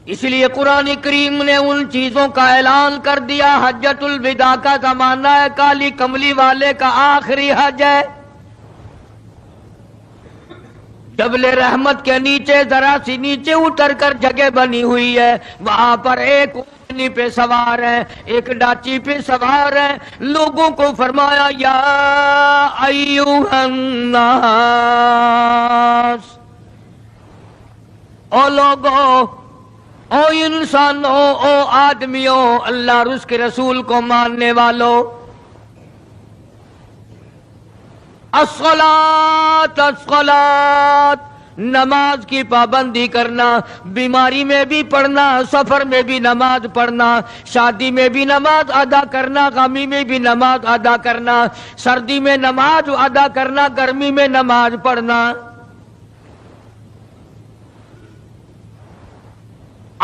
اس لیے قرآن کریم نے ان چیزوں کا اعلان کر دیا، حجۃ الوداع کا زمانہ ہے، کالی کملی والے کا آخری حج ہے۔ جبل رحمت کے نیچے ذرا سی نیچے اتر کر جگہ بنی ہوئی ہے، وہاں پر ایک اونٹنی پہ سوار ہے، ایک ڈاچی پہ سوار ہے، لوگوں کو فرمایا یا ایھا الناس، او لوگوں، او انسانوں، او آدمیوں، اللہ اور اس کے رسول کو ماننے والوں، الصلاۃ الصلاۃ، نماز کی پابندی کرنا، بیماری میں بھی پڑھنا، سفر میں بھی نماز پڑھنا، شادی میں بھی نماز ادا کرنا، غمی میں بھی نماز ادا کرنا، سردی میں نماز ادا کرنا، گرمی میں نماز پڑھنا۔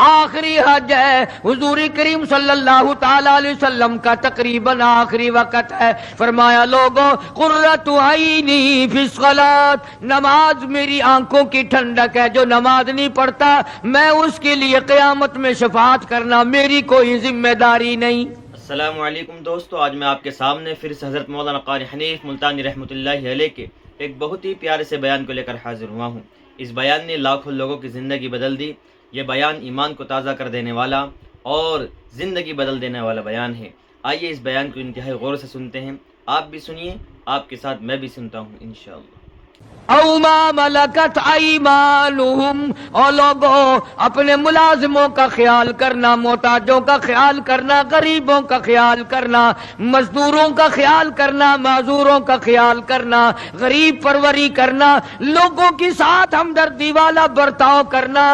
آخری حج ہے، حضور کریم صلی اللہ تعالی علیہ وسلم کا تقریباً آخری وقت ہے۔ فرمایا لوگوں، قرۃ عینی فی الصلاۃ، نماز میری آنکھوں کی ٹھنڈک ہے، جو نماز نہیں پڑھتا میں اس کے لیے قیامت میں شفاعت کرنا میری کوئی ذمہ داری نہیں۔ السلام علیکم دوستو، آج میں آپ کے سامنے پھر سے حضرت مولانا قاری حنیف ملتانی رحمۃ اللہ علیہ کے ایک بہت ہی پیارے سے بیان کو لے کر حاضر ہوا ہوں۔ اس بیان نے لاکھوں لوگوں کی زندگی بدل دی۔ یہ بیان ایمان کو تازہ کر دینے والا اور زندگی بدل دینے والا بیان ہے۔ آئیے اس بیان کو انتہائی غور سے سنتے ہیں، آپ بھی سنیے، آپ کے ساتھ میں بھی سنتا ہوں انشاءاللہ۔ او ما ملکت ایمانہم، اور لوگوں اپنے ملازموں کا خیال کرنا، محتاجوں کا خیال کرنا، غریبوں کا خیال کرنا، مزدوروں کا خیال کرنا، معذوروں کا خیال کرنا، غریب پروری کرنا، لوگوں کے ساتھ ہمدردی والا برتاؤ کرنا۔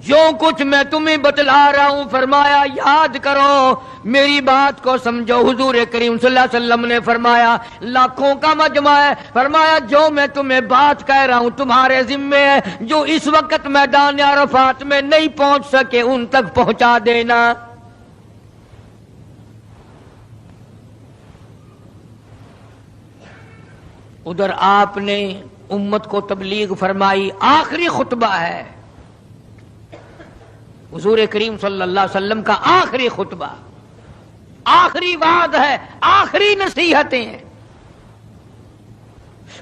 جو کچھ میں تمہیں بتلا رہا ہوں فرمایا یاد کرو، میری بات کو سمجھو۔ حضور کریم صلی اللہ علیہ وسلم نے فرمایا لاکھوں کا مجمع ہے، فرمایا جو میں تمہیں بات کہہ رہا ہوں تمہارے ذمے ہے، جو اس وقت میدان عرفات میں نہیں پہنچ سکے ان تک پہنچا دینا۔ ادھر آپ نے امت کو تبلیغ فرمائی، آخری خطبہ ہے حضور کریم صلی اللہ علیہ وسلم کا، آخری خطبہ، آخری وعد ہے، آخری نصیحتیں ہیں۔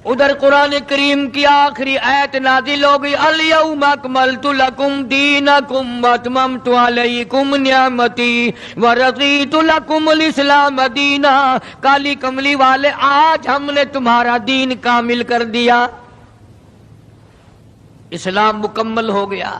ادھر قرآن کریم کی آخری آیت نازل ہو گئی، الیوم اکملت لکم دینکم واتممت علیکم نعمتی ورضیت لکم الاسلام دینا۔ کالی کملی والے، آج ہم نے تمہارا دین کامل کر دیا، اسلام مکمل ہو گیا۔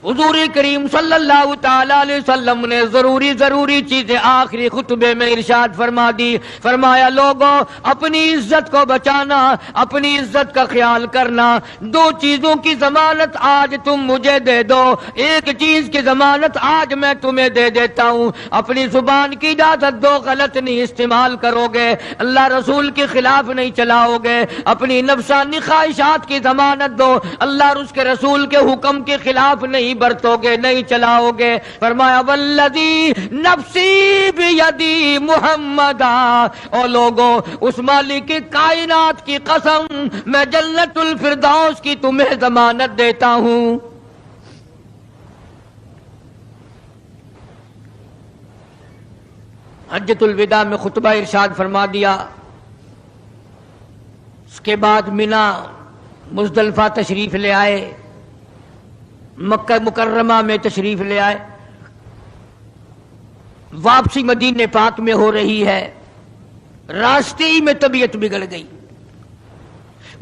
حضور کریم صلی اللہ تعالی علیہ وسلم نے ضروری چیزیں آخری خطبے میں ارشاد فرما دی۔ فرمایا لوگوں، اپنی عزت کو بچانا، اپنی عزت کا خیال کرنا۔ دو چیزوں کی ضمانت آج تم مجھے دے دو، ایک چیز کی ضمانت آج میں تمہیں دے دیتا ہوں، اپنی زبان کی اجازت دو، غلط نہیں استعمال کرو گے، اللہ رسول کے خلاف نہیں چلاؤ گے، اپنی نفسانی خواہشات کی ضمانت دو، اللہ اور اس کے رسول کے حکم کے خلاف نہیں برتو گے، نہیں چلاؤ گے۔ فرمایا والذی نفسی بیدی محمدا، او لوگوں اس مالک کائنات کی قسم، میں جنت الفردوس کی تمہیں ضمانت دیتا ہوں۔ حجۃ الوداع میں خطبہ ارشاد فرما دیا، اس کے بعد مینا مزدلفہ تشریف لے آئے، مکہ مکرمہ میں تشریف لے آئے، واپسی مدینہ پاک میں ہو رہی ہے، راستے ہی میں طبیعت بگڑ گئی۔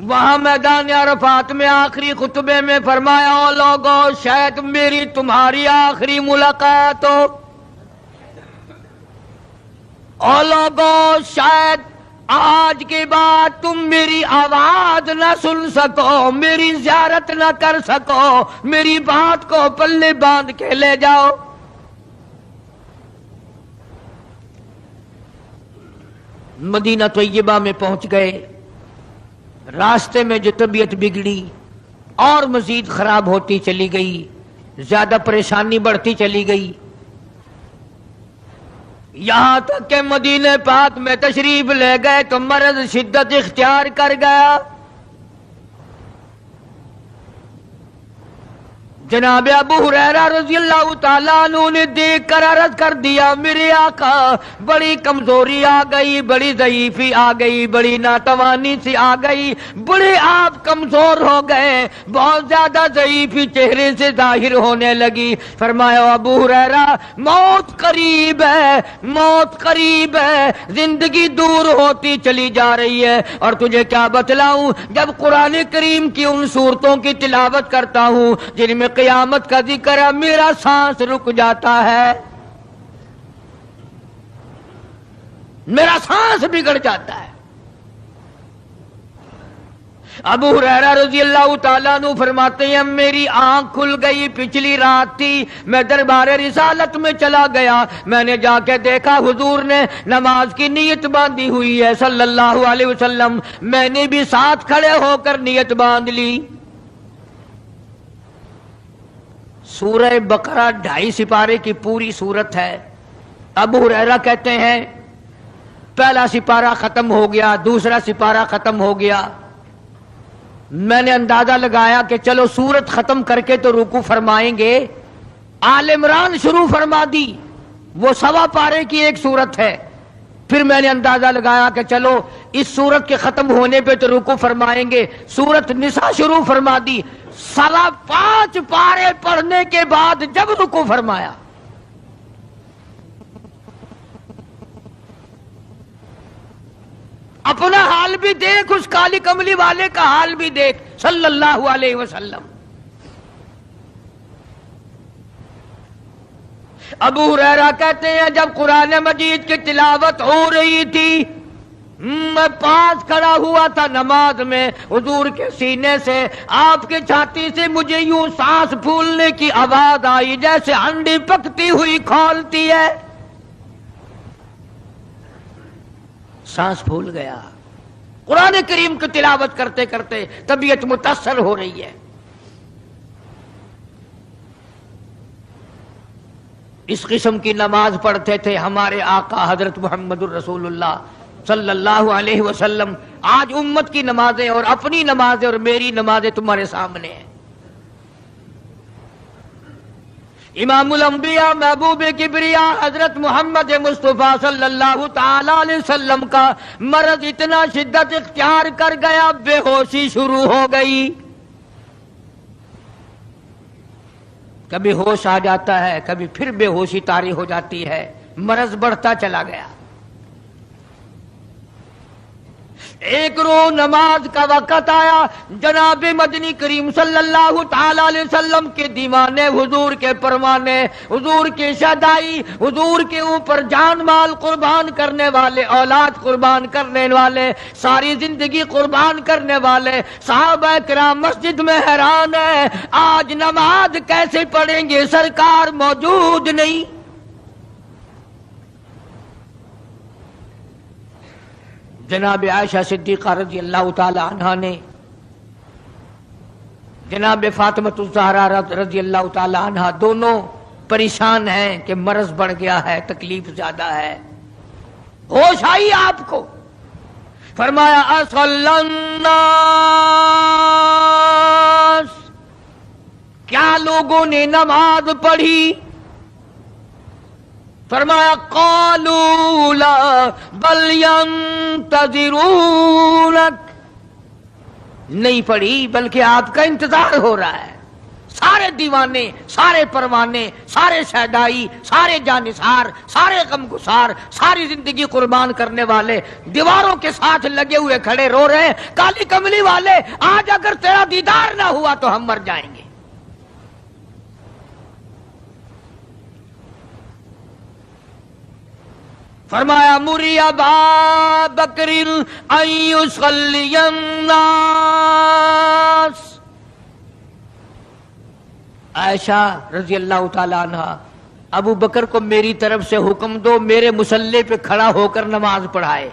وہاں میدان عرفات میں آخری خطبے میں فرمایا او لوگوں، شاید میری تمہاری آخری ملاقات ہو، او لوگوں شاید آج کے بعد تم میری آواز نہ سن سکو، میری زیارت نہ کر سکو، میری بات کو پلے باندھ کے لے جاؤ۔ مدینہ طیبہ میں پہنچ گئے، راستے میں جو طبیعت بگڑی اور مزید خراب ہوتی چلی گئی، زیادہ پریشانی بڑھتی چلی گئی۔ یہاں تک کہ مدینہ پاک میں تشریف لے گئے تو مرض شدت اختیار کر گیا. جناب ابو ہریرہ رضی اللہ تعالیٰ عنہ نے دیکھ کر عرض کر دیا میرے آقا بڑی کمزوری آ گئی, بڑی ضعیفی آ گئی, بڑی ناتوانی سی آ گئی, بڑے آپ کمزور ہو گئے, بہت زیادہ ضعیفی چہرے سے ظاہر ہونے لگی. فرمایا ابو ہریرہ موت قریب ہے, موت قریب ہے, زندگی دور ہوتی چلی جا رہی ہے. اور تجھے کیا بتلاؤں, جب قرآن کریم کی ان صورتوں کی تلاوت کرتا ہوں جن میں قیامت کا ذکر ہے, میرا سانس رک جاتا ہے, میرا سانس بگڑ جاتا ہے. ابو ہریرہ رضی اللہ تعالیٰ عنہ فرماتے ہیں میری آنکھ کھل گئی, پچھلی رات تھی, میں دربار رسالت میں چلا گیا, میں نے جا کے دیکھا حضور نے نماز کی نیت باندھی ہوئی ہے صلی اللہ علیہ وسلم. میں نے بھی ساتھ کھڑے ہو کر نیت باندھ لی. سورہ بقرہ 2.5 سپارے کی پوری سورت ہے. ابو ہریرہ کہتے ہیں پہلا سپارہ ختم ہو گیا, دوسرا سپارہ ختم ہو گیا. میں نے اندازہ لگایا کہ چلو سورت ختم کر کے تو رکوع فرمائیں گے. آل عمران شروع فرما دی, وہ 1.25 پارے کی ایک سورت ہے. پھر میں نے اندازہ لگایا کہ چلو اس سورت کے ختم ہونے پہ تو رکوع فرمائیں گے. سورت نساء شروع فرما دی. 5.25 پارے پڑھنے کے بعد جب رکوع فرمایا, اپنا حال بھی دیکھ, اس کالی کملی والے کا حال بھی دیکھ صلی اللہ علیہ وسلم. ابو ہریرہ کہتے ہیں جب قرآن مجید کی تلاوت ہو رہی تھی میں پاس کھڑا ہوا تھا نماز میں, حضور کے سینے سے آپ کی چھاتی سے مجھے یوں سانس پھولنے کی آواز آئی جیسے ہنڈی پکتی ہوئی کھولتی ہے. سانس پھول گیا. قرآن کریم کی تلاوت کرتے کرتے طبیعت متاثر ہو رہی ہے. اس قسم کی نماز پڑھتے تھے ہمارے آقا حضرت محمد الرسول اللہ صلی اللہ علیہ وسلم. آج امت کی نمازیں اور اپنی نمازیں اور میری نمازیں تمہارے سامنے ہیں. امام الانبیاء محبوب کبریا حضرت محمد مصطفیٰ صلی اللہ تعالی علیہ وسلم کا مرض اتنا شدت اختیار کر گیا, بے ہوشی شروع ہو گئی. کبھی ہوش آ جاتا ہے, کبھی پھر بے ہوشی طاری ہو جاتی ہے. مرض بڑھتا چلا گیا. ایک روز نماز کا وقت آیا, جناب مدنی کریم صلی اللہ تعالی علیہ وسلم کے دیوانے, حضور کے پروانے, حضور کی شہدائی, حضور کے اوپر جان مال قربان کرنے والے, اولاد قربان کرنے والے, ساری زندگی قربان کرنے والے صحابہ کرام مسجد میں حیران ہیں آج نماز کیسے پڑھیں گے, سرکار موجود نہیں. جناب عائشہ صدیقہ رضی اللہ تعالی عنہا نے جناب فاطمہ الزہرا رضی اللہ تعالی عنہا دونوں پریشان ہیں کہ مرض بڑھ گیا ہے, تکلیف زیادہ ہے. ہوش آئی آپ کو, فرمایا اصلی الناس, کیا لوگوں نے نماز پڑھی؟ فرمایا قالوا لا بل ينتظرونك, نہیں پڑھی بلکہ آپ کا انتظار ہو رہا ہے. سارے دیوانے, سارے پروانے, سارے شہدائی, سارے جانثار, سارے غمگسار, ساری زندگی قربان کرنے والے دیواروں کے ساتھ لگے ہوئے کھڑے رو رہے ہیں, کالی کملی والے آج اگر تیرا دیدار نہ ہوا تو ہم مر جائیں گے. فرمایا مری ابا بکر ان یصلی الناس, عائشہ رضی اللہ تعالی عنہ ابو بکر کو میری طرف سے حکم دو میرے مصلی پہ کھڑا ہو کر نماز پڑھائے,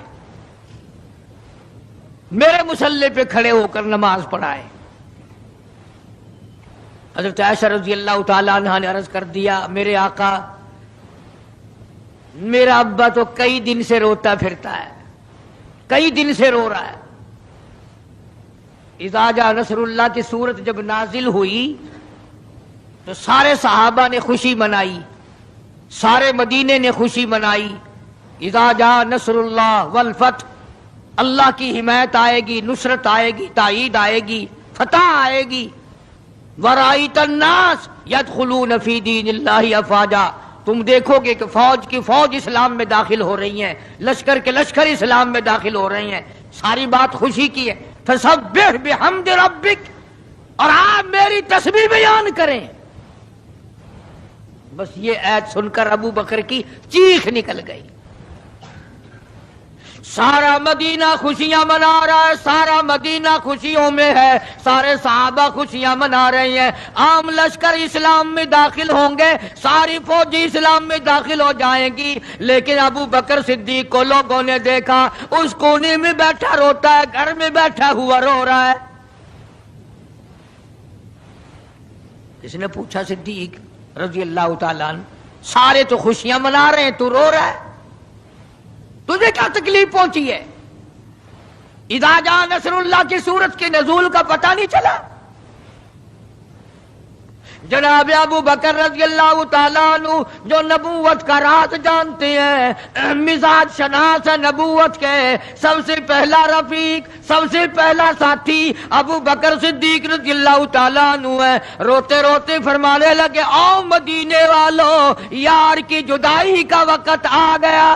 میرے مصلی پہ کھڑے ہو کر نماز پڑھائے. حضرت عائشہ رضی اللہ تعالی عنہ نے عرض کر دیا میرے آقا میرا ابا تو کئی دن سے روتا پھرتا ہے، کئی دن سے رو رہا ہے۔ اذا جاء نصر اللہ کی صورت جب نازل ہوئی تو سارے صحابہ نے خوشی منائی، سارے مدینے نے خوشی منائی۔ اذا جاء نصر اللہ والفتح، اللہ کی حمایت آئے گی، نصرت آئے گی، تائید آئے گی، فتح آئے گی۔ ورأیت الناس یدخلون فی دین اللہ افواجا، تم دیکھو گے کہ فوج کی فوج اسلام میں داخل ہو رہی ہیں، لشکر کے لشکر اسلام میں داخل ہو رہے ہیں۔ ساری بات خوشی کی ہے۔ فسبح بحمد ربک، اور آپ میری تسبیح بیان کریں۔ بس یہ آیت سن کر ابو بکر کی چیخ نکل گئی۔ سارا مدینہ خوشیاں منا رہا ہے، سارا مدینہ خوشیوں میں ہے، سارے صحابہ خوشیاں منا رہے ہیں۔ عام لشکر اسلام میں داخل ہوں گے، ساری فوجی اسلام میں داخل ہو جائیں گی، لیکن ابو بکر صدیق کو لوگوں نے دیکھا اس کونے میں بیٹھا روتا ہے، گھر میں بیٹھا ہوا رو رہا ہے۔ کس نے پوچھا صدیق رضی اللہ تعالیٰ عنہ، سارے تو خوشیاں منا رہے ہیں، تو رو رہا ہے، تجھے کیا تکلیف پہنچی ہے؟ اذا جاء نصر اللہ کی صورت کے نزول کا پتہ نہیں چلا؟ جناب ابو بکر رضی اللہ تعالیٰ عنہ جو نبوت کا راز جانتے ہیں، مزاج شناس ہے نبوت کے، سب سے پہلا رفیق، سب سے پہلا ساتھی ابو بکر صدیق رضی اللہ تعالیٰ عنہ ہے۔ روتے روتے فرمانے لگے، او مدینے والوں، یار کی جدائی کا وقت آ گیا۔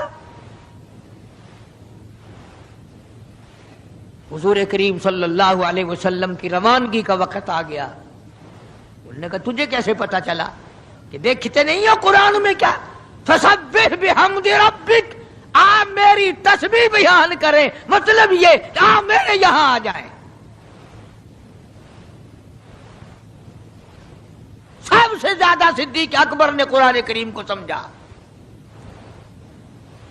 حضور کریم صلی اللہ علیہ وسلم کی روانگی کا وقت آ گیا۔ انہوں نے کہا تجھے کیسے پتا چلا؟ کہ دیکھتے نہیں ہو قرآن میں کیا؟ فسبح بحمد ربک، آپ میری تسبیح بیان کریں، مطلب یہ آپ میرے یہاں آ جائیں۔ سب سے زیادہ صدیق اکبر نے قرآن کریم کو سمجھا۔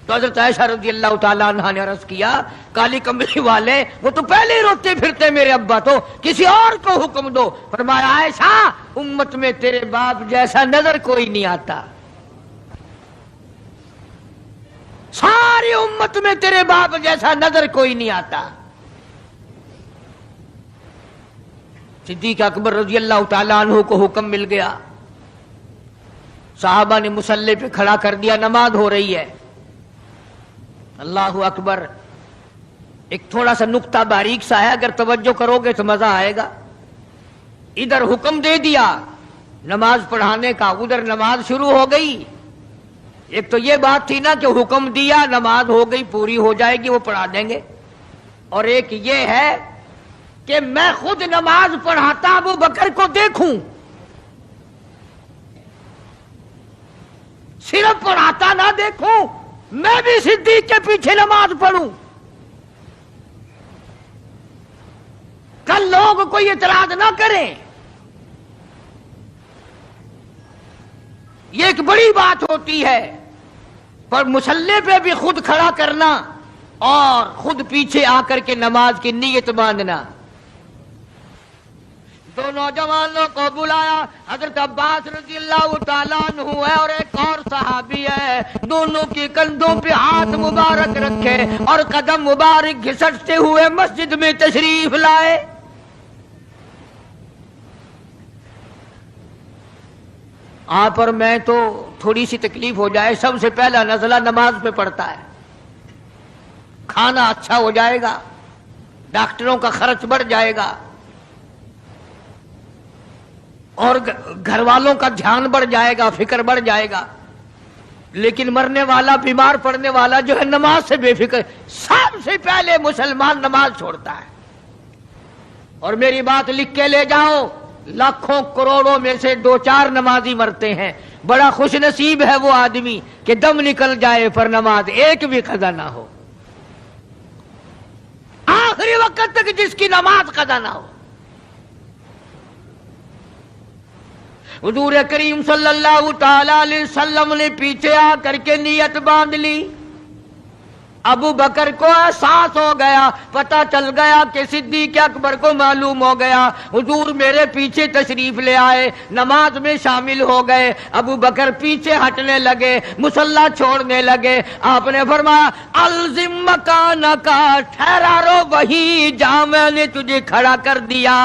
تو حضرت عائشہ رضی اللہ تعالیٰ عنہ نے عرض کیا، کالی کمبلی والے وہ تو پہلے ہی روتے پھرتے میرے ابا، تو کسی اور کو حکم دو۔ فرمایا عائشہ، امت میں تیرے باپ جیسا نظر کوئی نہیں آتا، ساری امت میں تیرے باپ جیسا نظر کوئی نہیں آتا۔ صدیق اکبر رضی اللہ تعالیٰ عنہ کو حکم مل گیا، صحابہ نے مصلی پہ کھڑا کر دیا، نماز ہو رہی ہے۔ اللہ اکبر، ایک تھوڑا سا نقطہ باریک سا ہے، اگر توجہ کرو گے تو مزہ آئے گا۔ ادھر حکم دے دیا نماز پڑھانے کا، ادھر نماز شروع ہو گئی۔ ایک تو یہ بات تھی نا کہ حکم دیا، نماز ہو گئی، پوری ہو جائے گی، وہ پڑھا دیں گے، اور ایک یہ ہے کہ میں خود نماز پڑھاتا ابو بکر کو دیکھوں، صرف پڑھاتا نہ دیکھوں، میں بھی صدیق کے پیچھے نماز پڑھوں۔ کل لوگ کوئی اعتراض نہ کریں، یہ ایک بڑی بات ہوتی ہے، پر مصلی پہ بھی خود کھڑا کرنا اور خود پیچھے آ کر کے نماز کی نیت باندھنا۔ دو نوجوانوں کو بلایا، حضرت عباس رضی اللہ تعالیٰ عنہ ہے اور ایک اور صحابی ہے، دونوں کی کندھوں پہ ہاتھ مبارک رکھے اور قدم مبارک گھسٹتے ہوئے مسجد میں تشریف لائے۔ آپ اور میں تو تھوڑی سی تکلیف ہو جائے، سب سے پہلا نزلہ نماز پہ پڑتا ہے، کھانا اچھا ہو جائے گا، ڈاکٹروں کا خرچ بڑھ جائے گا، اور گھر والوں کا دھیان بڑھ جائے گا، فکر بڑھ جائے گا، لیکن مرنے والا، بیمار پڑنے والا جو ہے نماز سے بے فکر، سب سے پہلے مسلمان نماز چھوڑتا ہے۔ اور میری بات لکھ کے لے جاؤ، لاکھوں کروڑوں میں سے 2-4 نمازی مرتے ہیں، بڑا خوش نصیب ہے وہ آدمی کہ دم نکل جائے پر نماز ایک بھی قضا نہ ہو، آخری وقت تک جس کی نماز قضا نہ ہو۔ حضور کریم صلی اللہ تعالی علیہ وسلم نے پیچھے آ کر کے نیت باندھ لی، ابو بکر کو احساس ہو گیا، پتہ چل گیا کہ صدیق اکبر کو معلوم ہو گیا، حضور میرے پیچھے تشریف لے آئے، نماز میں شامل ہو گئے۔ ابو بکر پیچھے ہٹنے لگے، مصلی چھوڑنے لگے۔ آپ نے فرمایا الزم مکانک، ٹھہرا رو وہیں جہاں میں نے تجھے کھڑا کر دیا۔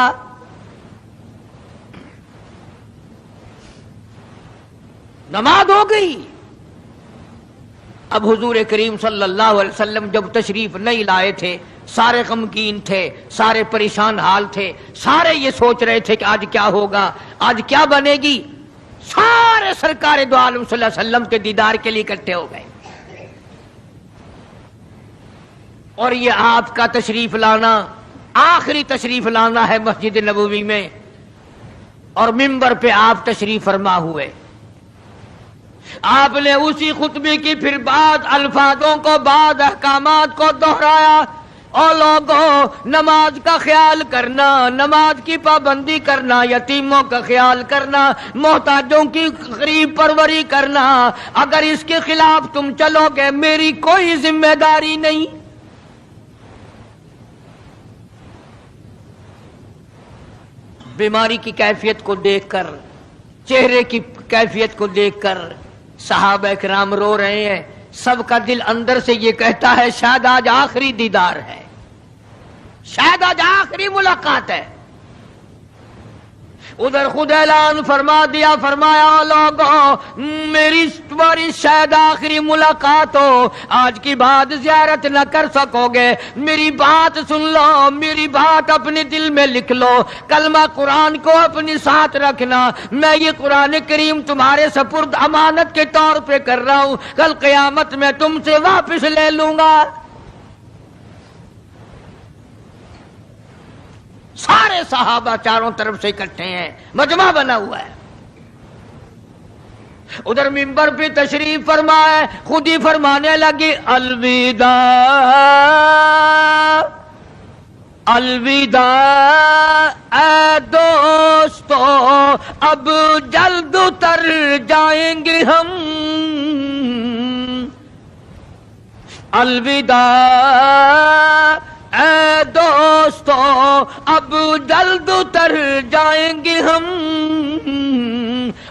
نماز ہو گئی۔ اب حضور کریم صلی اللہ علیہ وسلم جب تشریف نہیں لائے تھے، سارے غمگین تھے، سارے پریشان حال تھے، سارے یہ سوچ رہے تھے کہ آج کیا ہوگا، آج کیا بنے گی۔ سارے سرکار دو عالم صلی اللہ علیہ وسلم کے دیدار کے لیے اکٹھے ہو گئے، اور یہ آپ کا تشریف لانا، آخری تشریف لانا ہے مسجد نبوی میں، اور منبر پہ آپ تشریف فرما ہوئے۔ آپ نے اسی خطبے کی پھر بعض الفاظوں کو، بعض احکامات کو دہرایا۔ اور لوگوں، نماز کا خیال کرنا، نماز کی پابندی کرنا، یتیموں کا خیال کرنا، محتاجوں کی غریب پروری کرنا، اگر اس کے خلاف تم چلو گے میری کوئی ذمہ داری نہیں۔ بیماری کی کیفیت کو دیکھ کر، چہرے کی کیفیت کو دیکھ کر صحابہ کرام رو رہے ہیں۔ سب کا دل اندر سے یہ کہتا ہے شاید آج آخری دیدار ہے، شاید آج آخری ملاقات ہے۔ ادھر خود اعلان فرما دیا، فرمایا لوگوں میری تمہاری شاید آخری ملاقات ہو، آج کی بعد زیارت نہ کر سکو گے، میری بات سن لو، میری بات اپنے دل میں لکھ لو، کلمہ قرآن کو اپنے ساتھ رکھنا، میں یہ قرآن کریم تمہارے سپرد امانت کے طور پہ کر رہا ہوں، کل قیامت میں تم سے واپس لے لوں گا۔ سارے صحابہ چاروں طرف سے اکٹھے ہیں، مجمع بنا ہوا ہے۔ ادھر منبر پہ تشریف فرمائے، خود ہی فرمانے لگی الوداع الوداع اے دوستو، اب جلد اتر جائیں گے ہم، الوداع اے دوستو اب جلد اتر جائیں گے ہم،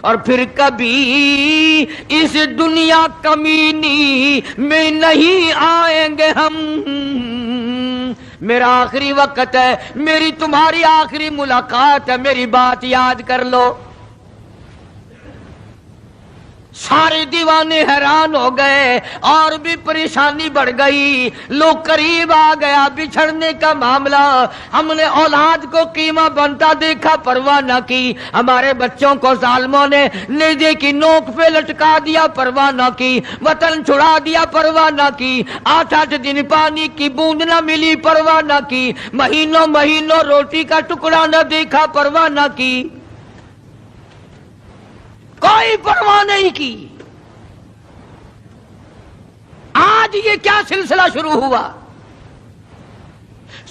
اور پھر کبھی اس دنیا کمینی میں نہیں آئیں گے ہم۔ میرا آخری وقت ہے، میری تمہاری آخری ملاقات ہے، میری بات یاد کر لو۔ سارے دیوانے حیران ہو گئے، اور بھی پریشانی بڑھ گئی، لوگ قریب آ گیا، بچھڑنے کا معاملہ۔ ہم نے اولاد کو قیمہ بنتا دیکھا، پرواہ نہ کی، ہمارے بچوں کو ظالموں نے نیزے کی نوک پہ لٹکا دیا، پرواہ نہ کی، وطن چھڑا دیا، پرواہ نہ کی، 8 دن پانی کی بوند نہ ملی، پرواہ نہ کی، مہینوں مہینوں روٹی کا ٹکڑا نہ دیکھا، پرواہ نہ کی، کوئی پرواہ نہیں کی۔ آج یہ کیا سلسلہ شروع ہوا؟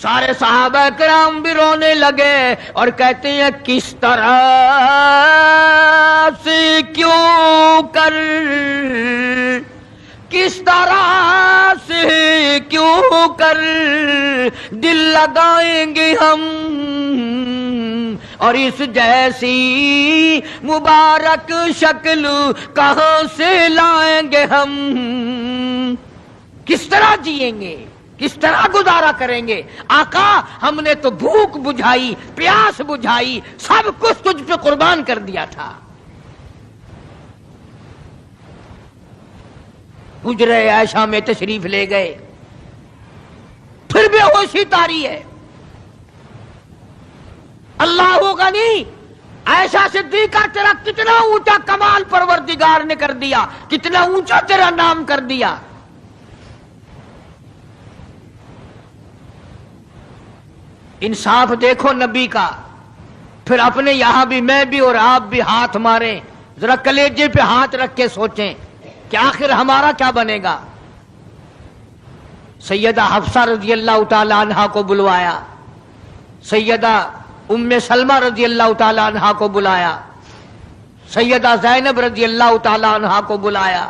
سارے صحابہ کرام بھی رونے لگے اور کہتے ہیں کس طرح سے کیوں کر، کس طرح سے کیوں کر دل لگائیں گے ہم، اور اس جیسی مبارک شکل کہاں سے لائیں گے ہم، کس طرح جئیں گے، کس طرح گزارا کریں گے؟ آقا ہم نے تو بھوک بجھائی، پیاس بجھائی، سب کچھ تجھ پہ قربان کر دیا تھا۔ حجرہ عائشہ میں تشریف لے گئے، پھر بے ہوشی طاری ہے۔ اللہ غنی، عائشہ صدیقہ تیرا کتنا اونچا کمال پروردگار نے کر دیا، کتنا اونچا تیرا نام کر دیا۔ انصاف دیکھو نبی کا، پھر اپنے یہاں بھی میں بھی اور آپ بھی ہاتھ ماریں، ذرا کلیجے پہ ہاتھ رکھ کے سوچیں کہ آخر ہمارا کیا بنے گا۔ سیدہ حفصہ رضی اللہ تعالی عنہا کو بلوایا، سیدہ ام سلمہ رضی اللہ تعالی عنہا کو بلایا، سیدہ زینب رضی اللہ تعالی عنہا کو بلایا۔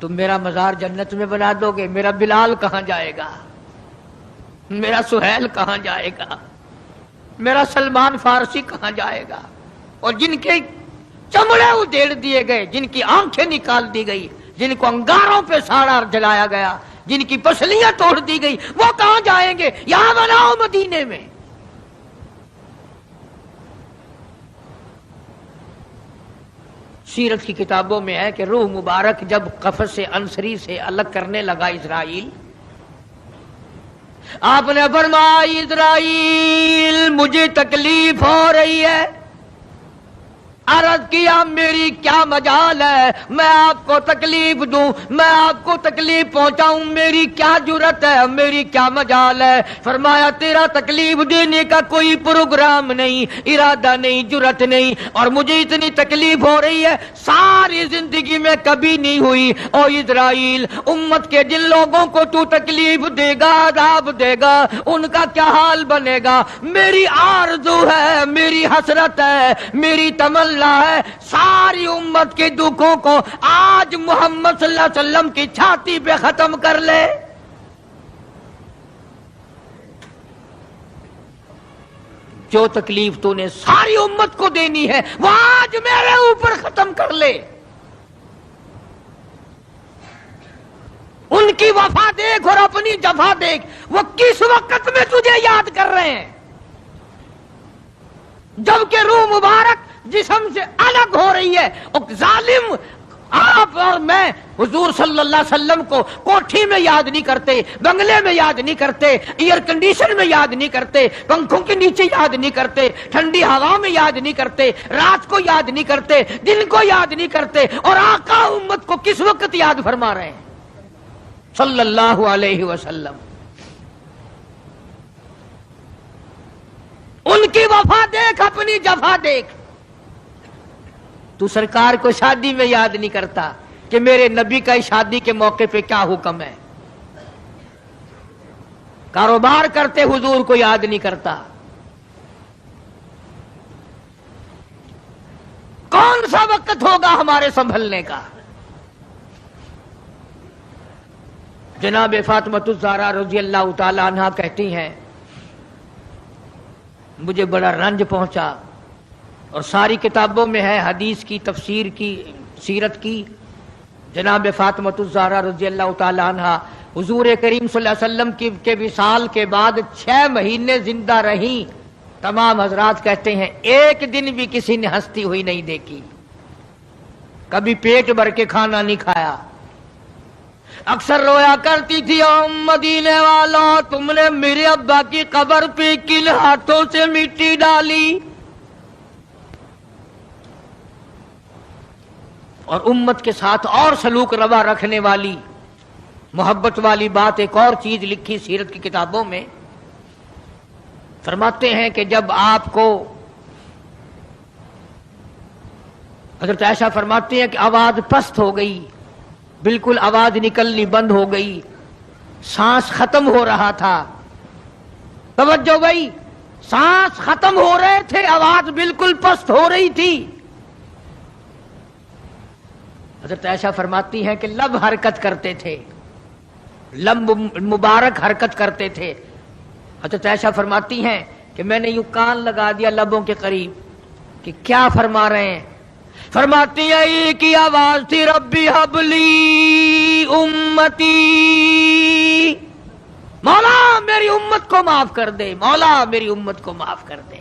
تم میرا مزار جنت میں بنا دو گے، میرا بلال کہاں جائے گا، میرا سہیل کہاں جائے گا، میرا سلمان فارسی کہاں جائے گا؟ اور جن کے چمڑے ادھیڑ دیے گئے، جن کی آنکھیں نکال دی گئی، جن کو انگاروں پہ ساڑا جلایا گیا، جن کی پسلیاں توڑ دی گئی، وہ کہاں جائیں گے؟ یہاں بناؤ مدینے میں۔ سیرت کی کتابوں میں ہے کہ روح مبارک جب قفص انصری سے الگ کرنے لگا اسرائیل، آپ نے فرمایا اسرائیل مجھے تکلیف ہو رہی ہے۔ عرض کیا میری کیا مجال ہے میں آپ کو تکلیف دوں، میں آپ کو تکلیف پہنچاؤں، میری کیا جرت ہے، میری کیا مجال ہے؟ فرمایا تیرا تکلیف دینے کا کوئی پروگرام نہیں، ارادہ نہیں، جرت نہیں، اور مجھے اتنی تکلیف ہو رہی ہے ساری زندگی میں کبھی نہیں ہوئی۔ او اسرائیل، امت کے جن لوگوں کو تو تکلیف دے گا، عذاب دے گا، ان کا کیا حال بنے گا؟ میری آرزو ہے، میری حسرت ہے، میری تمنا ہے ساری امت کے دکھوں کو آج محمد صلی اللہ علیہ وسلم کی چھاتی پہ ختم کر لے۔ جو تکلیف تو نے ساری امت کو دینی ہے وہ آج میرے اوپر ختم کر لے۔ ان کی وفا دیکھ اور اپنی جفا دیکھ، وہ کس وقت میں تجھے یاد کر رہے ہیں جبکہ روح مبارک جسم سے الگ ہو رہی ہے۔ ظالم آپ اور میں حضور صلی اللہ علیہ وسلم کو کوٹھی میں یاد نہیں کرتے، بنگلے میں یاد نہیں کرتے، ایئر کنڈیشن میں یاد نہیں کرتے، پنکھوں کے نیچے یاد نہیں کرتے، ٹھنڈی ہوا میں یاد نہیں کرتے، رات کو یاد نہیں کرتے، دن کو یاد نہیں کرتے، اور آقا امت کو کس وقت یاد فرما رہے ہیں صلی اللہ علیہ وسلم۔ ان کی وفا دیکھ، اپنی جفا دیکھ۔ تو سرکار کو شادی میں یاد نہیں کرتا کہ میرے نبی کا شادی کے موقع پہ کیا حکم ہے۔ کاروبار کرتے حضور کو یاد نہیں کرتا۔ کون سا وقت ہوگا ہمارے سنبھلنے کا؟ جناب فاطمہ الزہرا رضی اللہ تعالی عنہا کہتی ہیں مجھے بڑا رنج پہنچا، اور ساری کتابوں میں ہے، حدیث کی، تفسیر کی، سیرت کی۔ جناب فاطمہ الزہرا رضی اللہ تعالی عنہا حضور کریم صلی اللہ علیہ وسلم کے وصال کے بعد 6 مہینے زندہ رہیں۔ تمام حضرات کہتے ہیں ایک دن بھی کسی نے ہنستی ہوئی نہیں دیکھی، کبھی پیٹ بھر کے کھانا نہیں کھایا، اکثر رویا کرتی تھی او مدینے والوں تم نے میرے ابا کی قبر پہ کن ہاتھوں سے مٹی ڈالی۔ اور امت کے ساتھ اور سلوک روا رکھنے والی، محبت والی بات ایک اور چیز لکھی سیرت کی کتابوں میں۔ فرماتے ہیں کہ جب آپ کو حضرت عائشہ فرماتے ہیں کہ آواز پست ہو گئی، بالکل آواز نکلنی بند ہو گئی، سانس ختم ہو رہا تھا۔ توجہ بھائی، سانس ختم ہو رہے تھے، آواز بالکل پست ہو رہی تھی۔ حضرت عائشہ فرماتی ہیں کہ لب حرکت کرتے تھے، لب مبارک حرکت کرتے تھے۔ حضرت عائشہ فرماتی ہیں کہ میں نے یوں کان لگا دیا لبوں کے قریب کہ کیا فرما رہے ہیں۔ فرماتی ہیں ایک ہی آواز تھی، ربی حبلی امتی، مولا میری امت کو معاف کر دے، مولا میری امت کو معاف کر دے۔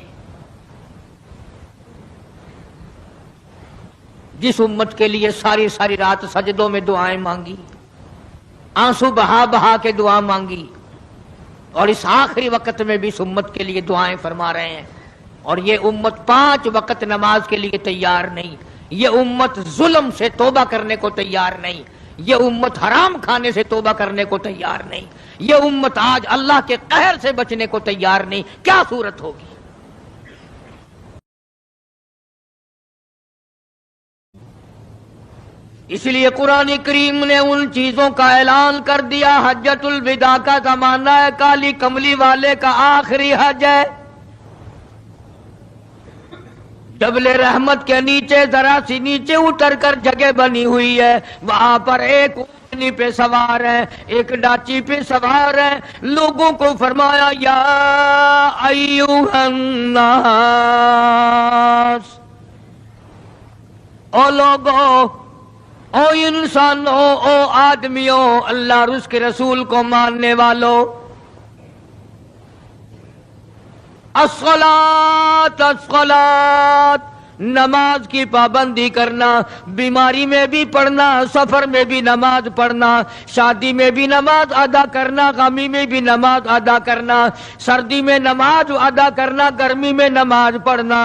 جس امت کے لیے ساری ساری رات سجدوں میں دعائیں مانگی، آنسو بہا بہا کے دعا مانگی، اور اس آخری وقت میں بھی اس امت کے لیے دعائیں فرما رہے ہیں۔ اور یہ امت 5 وقت نماز کے لیے تیار نہیں، یہ امت ظلم سے توبہ کرنے کو تیار نہیں، یہ امت حرام کھانے سے توبہ کرنے کو تیار نہیں، یہ امت آج اللہ کے قہر سے بچنے کو تیار نہیں۔ کیا صورت ہوگی؟ اس لیے قرآن کریم نے ان چیزوں کا اعلان کر دیا، حجۃ الوداع کا زمانہ ہے، کالی کملی والے کا آخری حج ہے۔ جبل رحمت کے نیچے ذرا سی نیچے اتر کر جگہ بنی ہوئی ہے، وہاں پر ایک اونٹنی پہ سوار ہے، ایک ڈاچی پہ سوار ہے. لوگوں کو فرمایا یا ایھا الناس، او لوگو، او انسانوں، او آدمیوں، اللہ اور اس کے رسول کو ماننے والوں، الصلاۃ الصلاۃ، نماز کی پابندی کرنا، بیماری میں بھی پڑھنا، سفر میں بھی نماز پڑھنا، شادی میں بھی نماز ادا کرنا، غمی میں بھی نماز ادا کرنا، سردی میں نماز ادا کرنا، گرمی میں نماز پڑھنا.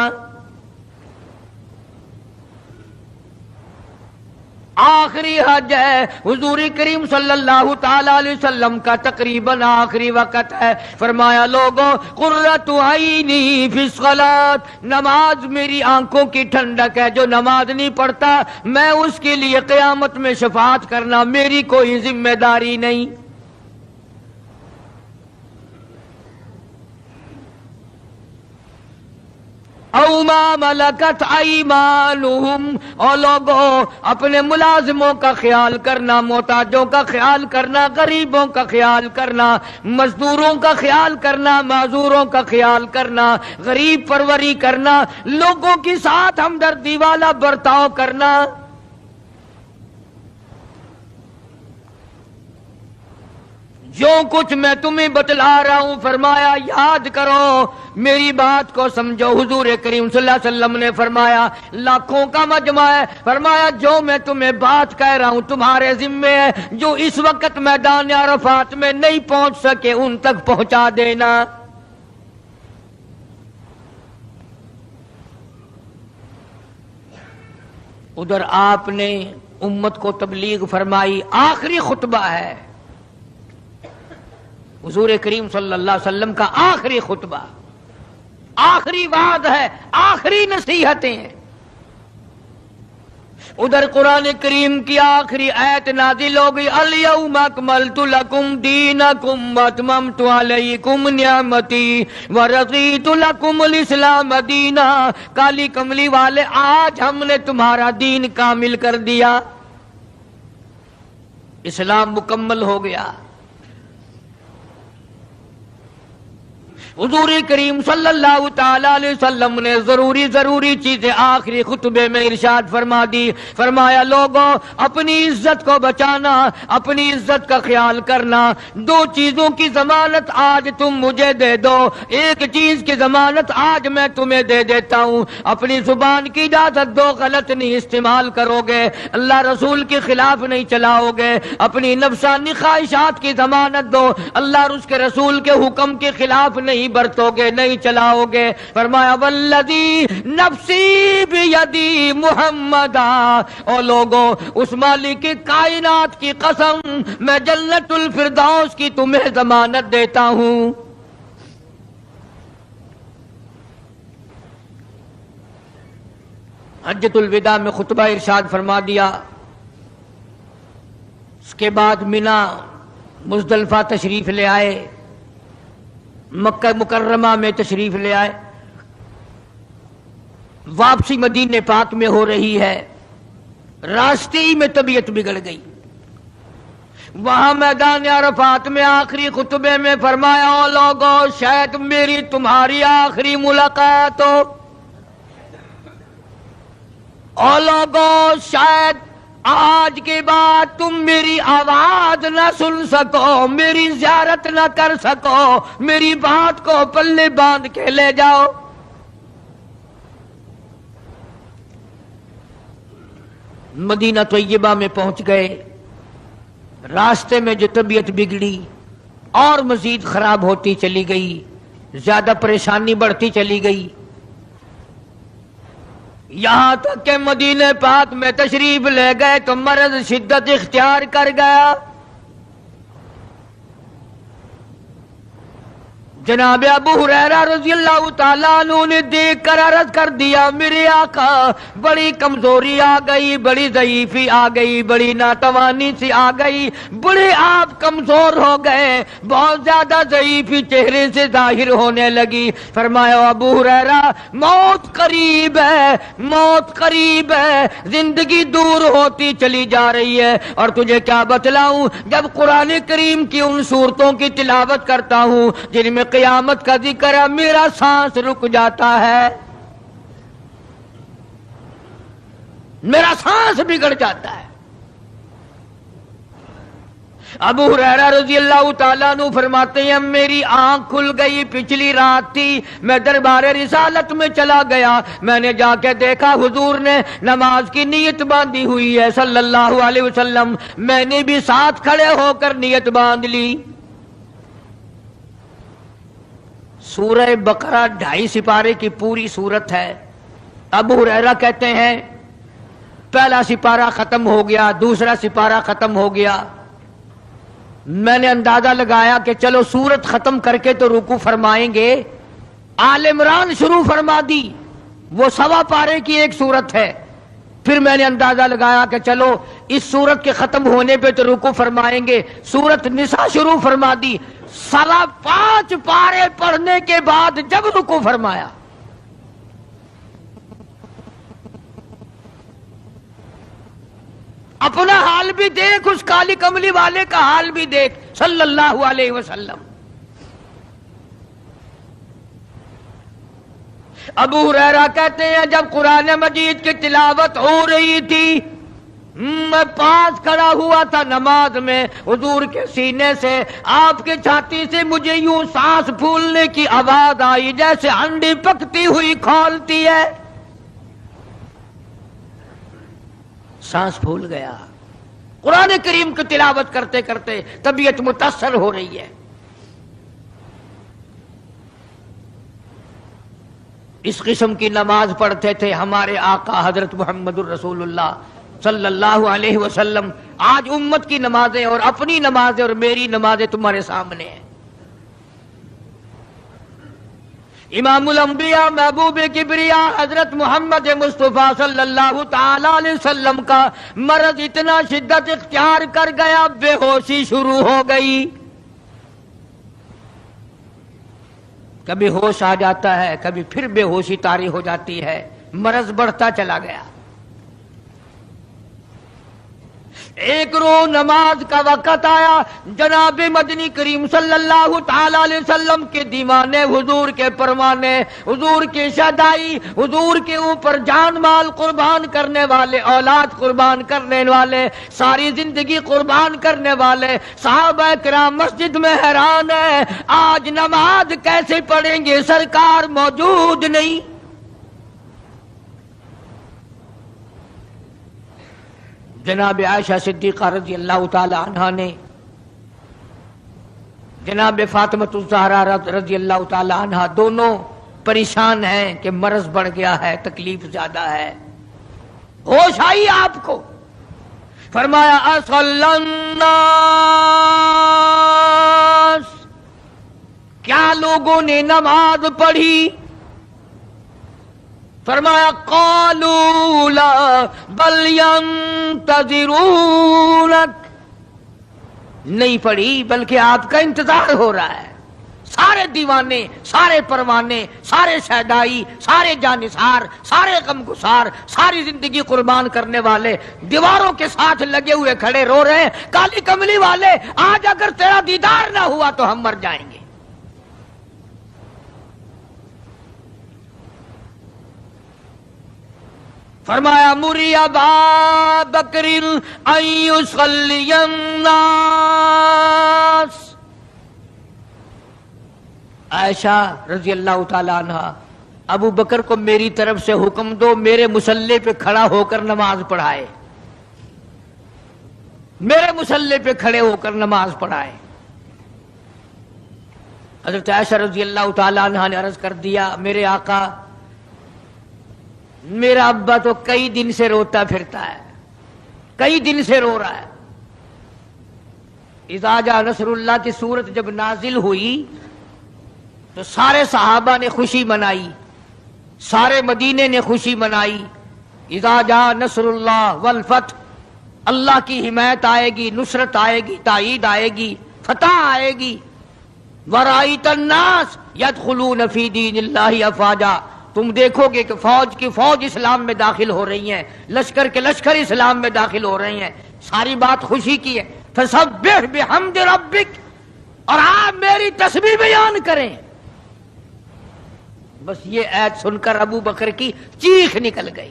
آخری حج ہے، حضور کریم صلی اللہ تعالی علیہ وسلم کا تقریباً آخری وقت ہے. فرمایا لوگوں، قرۃ عینی فی الصلاۃ، نماز میری آنکھوں کی ٹھنڈک ہے. جو نماز نہیں پڑھتا میں اس کے لیے قیامت میں شفاعت کرنا میری کوئی ذمہ داری نہیں. او ما ملکت ایمانہم، اور لوگوں اپنے ملازموں کا خیال کرنا، محتاجوں کا خیال کرنا، غریبوں کا خیال کرنا، مزدوروں کا خیال کرنا، معذوروں کا خیال کرنا، غریب پروری کرنا، لوگوں کے ساتھ ہمدردی والا برتاؤ کرنا. جو کچھ میں تمہیں بتلا رہا ہوں فرمایا یاد کرو، میری بات کو سمجھو. حضور کریم صلی اللہ علیہ وسلم نے فرمایا لاکھوں کا مجمع ہے، فرمایا جو میں تمہیں بات کہہ رہا ہوں تمہارے ذمے ہے، جو اس وقت میدان عرفات میں نہیں پہنچ سکے ان تک پہنچا دینا. ادھر آپ نے امت کو تبلیغ فرمائی، آخری خطبہ ہے حضور کریم صلی اللہ علیہ وسلم کا، آخری خطبہ، آخری وعد ہے، آخری نصیحتیں ہیں. ادھر قرآن کریم کی آخری آیت نازل ہو گئی، الیوم اکملت لکم دینکم واتممت علیکم نعمتی ورضیت لکم الاسلام دینا. کالی کملی والے، آج ہم نے تمہارا دین کامل کر دیا، اسلام مکمل ہو گیا. حضور کریم صلی اللہ تعالی علیہ وسلم نے ضروری چیزیں آخری خطبے میں ارشاد فرما دی. فرمایا لوگوں، اپنی عزت کو بچانا، اپنی عزت کا خیال کرنا. دو چیزوں کی ضمانت آج تم مجھے دے دو. ایک چیز کی ضمانت آج میں تمہیں دے دیتا ہوں، اپنی زبان کی اجازت دو، غلط نہیں استعمال کرو گے، اللہ رسول کے خلاف نہیں چلاؤ گے. اپنی نفسانی خواہشات کی ضمانت دو، اللہ اور اس کے رسول کے حکم کے خلاف نہیں برتو گے، نہیں چلاؤ گے. فرمایا والذی نفسی بیدی محمدا، او لوگوں اس مالک کائنات کی قسم، میں جنت الفردوس کی تمہیں ضمانت دیتا ہوں. حجۃ الوداع میں خطبہ ارشاد فرما دیا. اس کے بعد مینا مزدلفہ تشریف لے آئے، مکہ مکرمہ میں تشریف لے آئے. واپسی مدینے پاک میں ہو رہی ہے، راستے ہی میں طبیعت بگڑ گئی. وہاں میدان عرفات میں آخری خطبے میں فرمایا او لوگوں، شاید میری تمہاری آخری ملاقات ہو. او لوگوں، شاید آج کے بعد تم میری آواز نہ سن سکو، میری زیارت نہ کر سکو، میری بات کو پلے باندھ کے لے جاؤ. مدینہ طیبہ میں پہنچ گئے. راستے میں جو طبیعت بگڑی اور مزید خراب ہوتی چلی گئی، زیادہ پریشانی بڑھتی چلی گئی، یہاں تک کہ مدینہ پاک میں تشریف لے گئے تو مرض شدت اختیار کر گیا. جناب ابو ہریرہ رضی اللہ تعالیٰ عنہ نے دیکھ کر عرض کر دیا میرے آقا بڑی کمزوری آ گئی، بڑی ضعیفی آ گئی، بڑی ناتوانی سی آ گئی، بڑے آپ کمزور ہو گئے، بہت زیادہ ضعیفی چہرے سے ظاہر ہونے لگی۔ فرمایا ابو ہریرہ موت قریب ہے، موت قریب ہے، زندگی دور ہوتی چلی جا رہی ہے، اور تجھے کیا بتلاؤں، جب قرآن کریم کی ان صورتوں کی تلاوت کرتا ہوں جن میں قیامت کا ذکر ہے، میرا سانس رک جاتا ہے، میرا سانس بگڑ جاتا ہے۔ ابو ہریرہ رضی اللہ تعالیٰ عنہ فرماتے ہیں میری آنکھ کھل گئی، پچھلی رات تھی، میں دربار رسالت میں چلا گیا، میں نے جا کے دیکھا حضور نے نماز کی نیت باندھی ہوئی ہے صلی اللہ علیہ وسلم، میں نے بھی ساتھ کھڑے ہو کر نیت باندھ لی۔ سورہ بقرہ 2.5 سپارے کی پوری سورت ہے۔ ابو ہریرہ کہتے ہیں پہلا سپارہ ختم ہو گیا، دوسرا سپارہ ختم ہو گیا، میں نے اندازہ لگایا کہ چلو سورت ختم کر کے تو رکوع فرمائیں گے، آل عمران شروع فرما دی، وہ 1.25 پارے کی ایک سورت ہے۔ پھر میں نے اندازہ لگایا کہ چلو اس سورت کے ختم ہونے پہ تو رکوع فرمائیں گے، سورت نساء شروع فرما دی، 5.25 پارے پڑھنے کے بعد جب رکوع فرمایا اپنا حال بھی دیکھ، اس کالی کملی والے کا حال بھی دیکھ صلی اللہ علیہ وسلم۔ ابو ہریرہ کہتے ہیں جب قرآن مجید کی تلاوت ہو رہی تھی میں پاس کھڑا ہوا تھا نماز میں، حضور کے سینے سے، آپ کے چھاتی سے مجھے یوں سانس پھولنے کی آواز آئی جیسے ہنڈی پکتی ہوئی کھولتی ہے، سانس پھول گیا۔ قرآن کریم کی تلاوت کرتے کرتے طبیعت متاثر ہو رہی ہے۔ اس قسم کی نماز پڑھتے تھے ہمارے آقا حضرت محمد الرسول اللہ صلی اللہ علیہ وسلم۔ آج امت کی نمازیں اور اپنی نمازیں اور میری نمازیں تمہارے سامنے ہیں۔ امام الانبیاء محبوب کبریا حضرت محمد مصطفیٰ صلی اللہ تعالی علیہ وسلم کا مرض اتنا شدت اختیار کر گیا، بے ہوشی شروع ہو گئی، کبھی ہوش آ جاتا ہے، کبھی پھر بے ہوشی طاری ہو جاتی ہے، مرض بڑھتا چلا گیا۔ ایک روز نماز کا وقت آیا، جناب مدنی کریم صلی اللہ تعالی علیہ وسلم کے دیوانے، حضور کے پروانے، حضور کی شہدائی، حضور کے اوپر جان مال قربان کرنے والے، اولاد قربان کرنے والے، ساری زندگی قربان کرنے والے صحابہ کرام مسجد میں حیران ہیں، آج نماز کیسے پڑھیں گے، سرکار موجود نہیں۔ جناب عائشہ صدیقہ رضی اللہ تعالی عنہا نے جناب فاطمہ الزہرا رضی اللہ تعالی عنہا دونوں پریشان ہیں کہ مرض بڑھ گیا ہے، تکلیف زیادہ ہے۔ ہوش آئی آپ کو، فرمایا اصلی الناس، کیا لوگوں نے نماز پڑھی؟ فرمایا قالوا لا بل ينتظرونك، نہیں پڑھی بلکہ آپ کا انتظار ہو رہا ہے۔ سارے دیوانے، سارے پروانے، سارے شہدائی، سارے جانثار، سارے غمگسار، ساری زندگی قربان کرنے والے دیواروں کے ساتھ لگے ہوئے کھڑے رو رہے ہیں، کالی کملی والے آج اگر تیرا دیدار نہ ہوا تو ہم مر جائیں گے۔ فرمایا مری ابا بکر ان یصلی الناس، عائشہ رضی اللہ تعالی عنہ ابو بکر کو میری طرف سے حکم دو میرے مصلی پہ کھڑا ہو کر نماز پڑھائے، میرے مصلی پہ کھڑے ہو کر نماز پڑھائے۔ حضرت عائشہ رضی اللہ تعالی عنہ نے عرض کر دیا میرے آقا میرا ابا تو کئی دن سے روتا پھرتا ہے، کئی دن سے رو رہا ہے۔ اذا جاء نصر اللہ کی سورت جب نازل ہوئی تو سارے صحابہ نے خوشی منائی، سارے مدینے نے خوشی منائی. اذا جاء نصر اللہ والفتح، اللہ کی حمایت آئے گی، نصرت آئے گی، تائید آئے گی، فتح آئے گی. ورأیت الناس یدخلون فی دین اللہ افواجا، تم دیکھو گے کہ فوج کی فوج اسلام میں داخل ہو رہی ہیں، لشکر کے لشکر اسلام میں داخل ہو رہے ہیں. ساری بات خوشی کی ہے. فسبح بحمد ربک، اور آپ میری تسبیح بیان کریں. بس یہ آیت سن کر ابو بکر کی چیخ نکل گئی.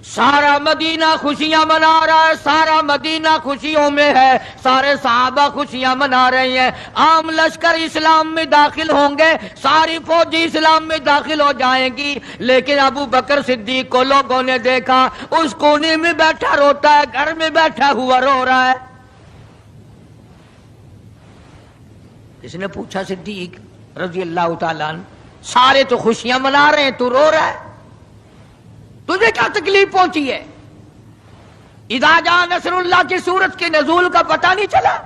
سارا مدینہ خوشیاں منا رہا ہے، سارا مدینہ خوشیوں میں ہے، سارے صحابہ خوشیاں منا رہے ہیں. عام لشکر اسلام میں داخل ہوں گے، ساری فوجی اسلام میں داخل ہو جائیں گی. لیکن ابو بکر صدیق کو لوگوں نے دیکھا اس کونے میں بیٹھا روتا ہے، گھر میں بیٹھا ہوا رو رہا ہے. اس نے پوچھا صدیق رضی اللہ تعالیٰ عنہ، سارے تو خوشیاں منا رہے ہیں، تو رو رہا ہے، تجھے کیا تکلیف پہنچی ہے؟ اذا جاء نصر اللہ کی سورت کے نزول کا پتہ نہیں چلا؟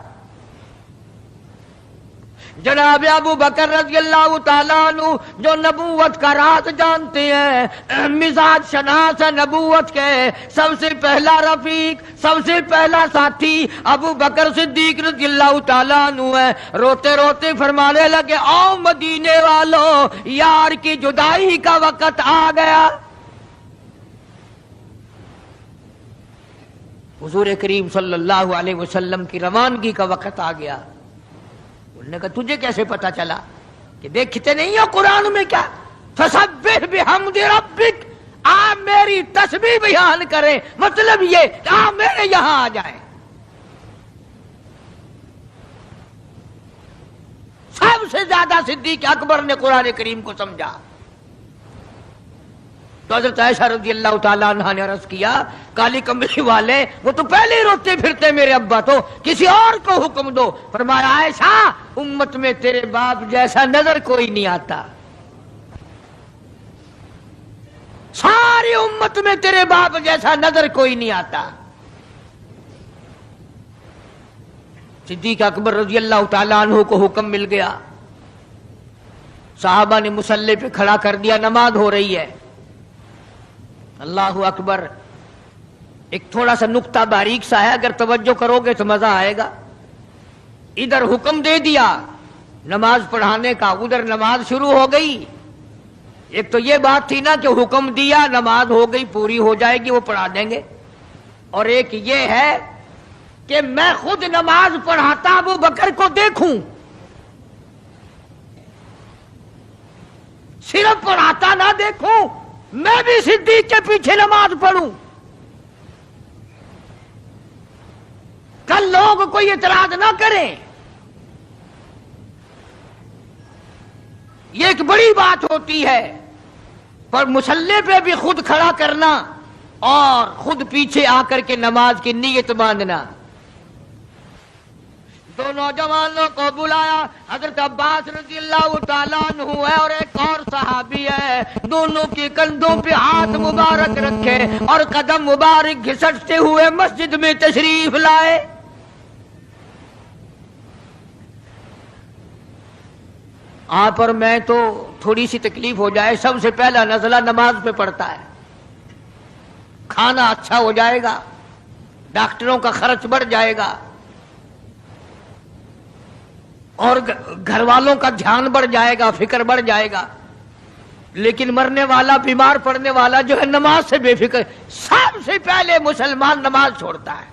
جناب ابو بکر رضی اللہ تعالیٰ عنہ جو نبوت کا راز جانتے ہیں، مزاج شناس نبوت کے سب سے پہلا رفیق، سب سے پہلا ساتھی ابو بکر صدیق رضی اللہ تعالیٰ عنہ ہے. روتے روتے فرمانے لگے، او مدینے والوں، یار کی جدائی کا وقت آ گیا. حضور کریم صلی اللہ علیہ وسلم کی روانگی کا وقت آ گیا. انہوں نے کہا تجھے کیسے پتا چلا؟ کہ دیکھتے نہیں ہو قرآن میں کیا؟ فسبح بحمد ربک، آپ میری تسبیح بیان کریں، مطلب یہ کہ آپ میرے یہاں آ جائیں. سب سے زیادہ صدیق اکبر نے قرآن کریم کو سمجھا. تو حضرت عائشہ رضی اللہ تعالیٰ عنہ نے عرض کیا، کالی کمبلی والے وہ تو پہلے ہی روتے پھرتے میرے ابا، تو کسی اور کو حکم دو. فرمایا عائشہ، امت میں تیرے باپ جیسا نظر کوئی نہیں آتا، ساری امت میں تیرے باپ جیسا نظر کوئی نہیں آتا. صدیق اکبر رضی اللہ تعالیٰ عنہ کو حکم مل گیا. صحابہ نے مصلی پہ کھڑا کر دیا، نماز ہو رہی ہے. اللہ اکبر. ایک تھوڑا سا نقطہ باریک سا ہے، اگر توجہ کرو گے تو مزہ آئے گا. ادھر حکم دے دیا نماز پڑھانے کا، ادھر نماز شروع ہو گئی. ایک تو یہ بات تھی نا کہ حکم دیا، نماز ہو گئی، پوری ہو جائے گی، وہ پڑھا دیں گے. اور ایک یہ ہے کہ میں خود نماز پڑھاتا ابو بکر کو دیکھوں، صرف پڑھاتا نہ دیکھوں، میں بھی صدیق کے پیچھے نماز پڑھوں. کل لوگ کوئی اعتراض نہ کریں. یہ ایک بڑی بات ہوتی ہے، پر مصلی پہ بھی خود کھڑا کرنا اور خود پیچھے آ کر کے نماز کی نیت باندھنا. دو نوجوانوں کو بلایا، حضرت عباس رضی اللہ تعالیٰ عنہ ہے اور ایک اور صحابی ہے. دونوں کے کندھوں پہ ہاتھ مبارک رکھے اور قدم مبارک گھسٹتے ہوئے مسجد میں تشریف لائے. آپ اور میں تو تھوڑی سی تکلیف ہو جائے، سب سے پہلا نزلہ نماز پہ پڑتا ہے. کھانا اچھا ہو جائے گا، ڈاکٹروں کا خرچ بڑھ جائے گا، اور گھر والوں کا دھیان بڑھ جائے گا، فکر بڑھ جائے گا. لیکن مرنے والا، بیمار پڑنے والا جو ہے نماز سے بے فکر. سب سے پہلے مسلمان نماز چھوڑتا ہے.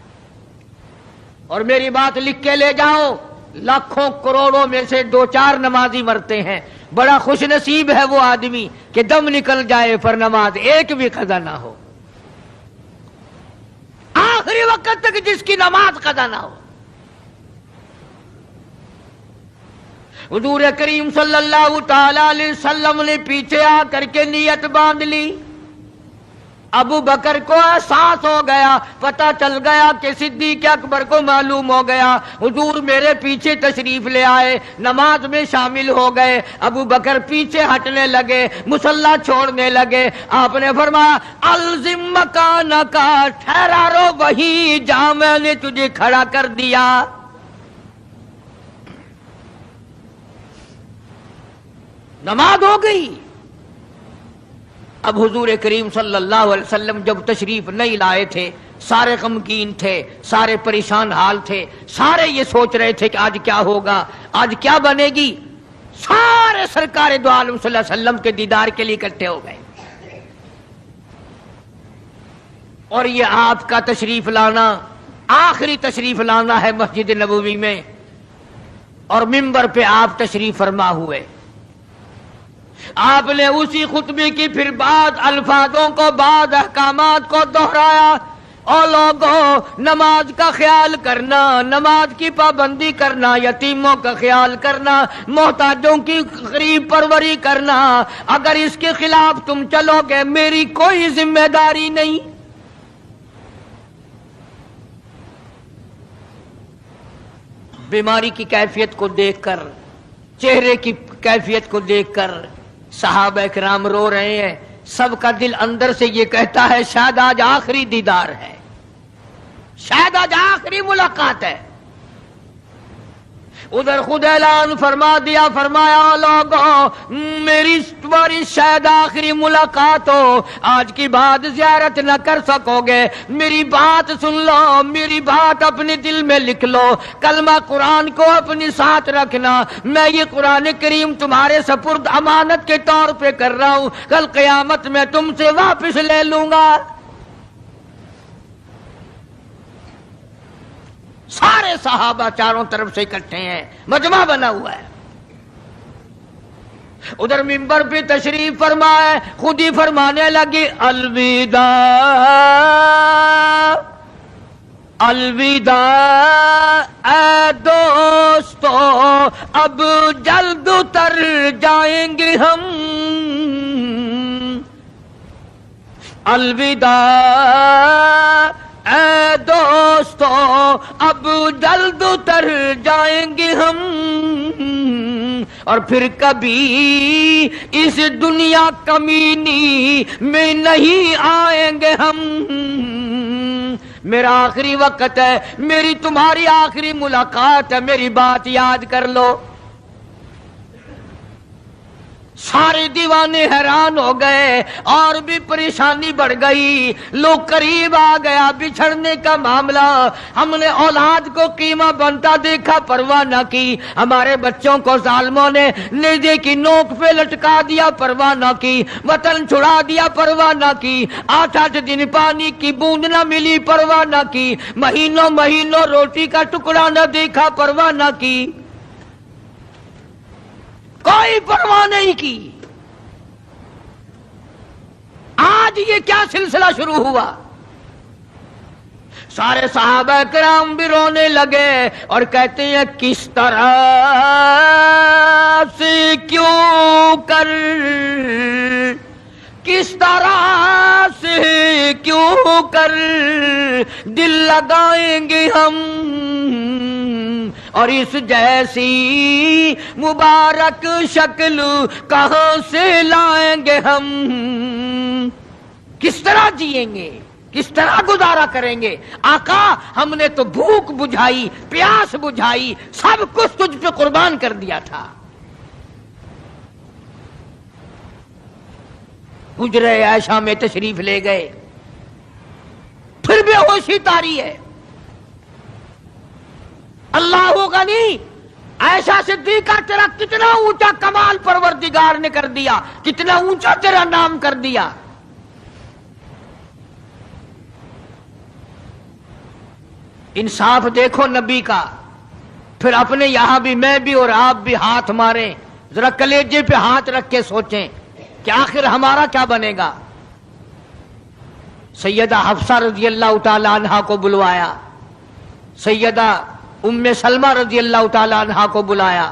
اور میری بات لکھ کے لے جاؤ، لاکھوں کروڑوں میں سے 2-4 نمازی مرتے ہیں. بڑا خوش نصیب ہے وہ آدمی کہ دم نکل جائے پر نماز ایک بھی قضا نہ ہو، آخری وقت تک جس کی نماز قضا نہ ہو. حضور کریم صلی اللہ تعالی علیہ وسلم نے پیچھے آ کر کے نیت باندھ لی. ابو بکر کو احساس ہو گیا، پتہ چل گیا کہ صدیق اکبر کو معلوم ہو گیا. حضور میرے پیچھے تشریف لے آئے، نماز میں شامل ہو گئے. ابو بکر پیچھے ہٹنے لگے، مصلی چھوڑنے لگے. آپ نے فرمایا الزم مکانک، ٹھہرا رو وہیں جہاں میں نے تجھے کھڑا کر دیا. نماز ہو گئی۔ اب حضور کریم صلی اللہ علیہ وسلم جب تشریف نہیں لائے تھے، سارے غمگین تھے، سارے پریشان حال تھے، سارے یہ سوچ رہے تھے کہ آج کیا ہوگا، آج کیا بنے گی۔ سارے سرکار دو عالم صلی اللہ علیہ وسلم کے دیدار کے لیے اکٹھے ہو گئے، اور یہ آپ کا تشریف لانا، آخری تشریف لانا ہے مسجد نبوی میں، اور منبر پہ آپ تشریف فرما ہوئے۔ آپ نے اسی خطبے کی پھر بعد الفاظوں کو، بعد احکامات کو دہرایا، اور لوگوں نماز کا خیال کرنا، نماز کی پابندی کرنا، یتیموں کا خیال کرنا، محتاجوں کی غریب پروری کرنا، اگر اس کے خلاف تم چلو گے میری کوئی ذمہ داری نہیں۔ بیماری کی کیفیت کو دیکھ کر، چہرے کی کیفیت کو دیکھ کر صحابہ کرام رو رہے ہیں، سب کا دل اندر سے یہ کہتا ہے شاید آج آخری دیدار ہے، شاید آج آخری ملاقات ہے۔ ادھر خود اعلان فرما دیا، فرمایا لوگوں میری تمہاری شاید آخری ملاقات ہو، آج کی بعد زیارت نہ کر سکو گے، میری بات سن لو، میری بات اپنے دل میں لکھ لو، کلمہ قرآن کو اپنے ساتھ رکھنا، میں یہ قرآن کریم تمہارے سپرد امانت کے طور پہ کر رہا ہوں، کل قیامت میں تم سے واپس لے لوں گا۔ سارے صحابہ چاروں طرف سے اکٹھے ہیں، مجمع بنا ہوا ہے۔ ادھر منبر پہ تشریف فرمائے، خود ہی فرمانے لگی الوداع الوداع اے دوستو، اب جلد اتر جائیں گے ہم، الوداع اے دوستو اب جلد اتر جائیں گے ہم، اور پھر کبھی اس دنیا کمینی میں نہیں آئیں گے ہم۔ میرا آخری وقت ہے، میری تمہاری آخری ملاقات ہے، میری بات یاد کر لو۔ سارے دیوانے حیران ہو گئے، اور بھی پریشانی بڑھ گئی، لوگ قریب آ گیا بچھڑنے کا معاملہ، ہم نے اولاد کو قیمہ بنتا دیکھا، پرواہ نہ کی، ہمارے بچوں کو ظالموں نے نیزے کی نوک پہ لٹکا دیا، پرواہ نہ کی، وطن چھڑا دیا، پرواہ نہ کی، 8 دن پانی کی بوند نہ ملی، پرواہ نہ کی، مہینوں مہینوں روٹی کا ٹکڑا نہ دیکھا، پرواہ نہ کی، کوئی پرواہ نہیں کی۔ آج یہ کیا سلسلہ شروع ہوا؟ سارے صحابہ کرام بھی رونے لگے اور کہتے ہیں کس طرح سے کیوں کر، کس طرح سے کیوں کر دل لگائیں گے ہم، اور اس جیسی مبارک شکل کہاں سے لائیں گے ہم، کس طرح جئیں گے، کس طرح گزارا کریں گے؟ آقا ہم نے تو بھوک بجھائی، پیاس بجھائی، سب کچھ تجھ پہ قربان کر دیا تھا۔ حجرہ عائشہ میں تشریف لے گئے، پھر بے ہوشی طاری ہے۔ اللہ غنی، عائشہ صدیقہ تیرا کتنا اونچا کمال پروردگار نے کر دیا، کتنا اونچا تیرا نام کر دیا۔ انصاف دیکھو نبی کا، پھر اپنے یہاں بھی میں بھی اور آپ بھی ہاتھ ماریں، ذرا کلیجے پہ ہاتھ رکھ کے سوچیں کہ آخر ہمارا کیا بنے گا۔ سیدہ حفصہ رضی اللہ تعالی عنہا کو بلوایا، سیدہ ام سلمہ رضی اللہ تعالی عنہا کو بلایا،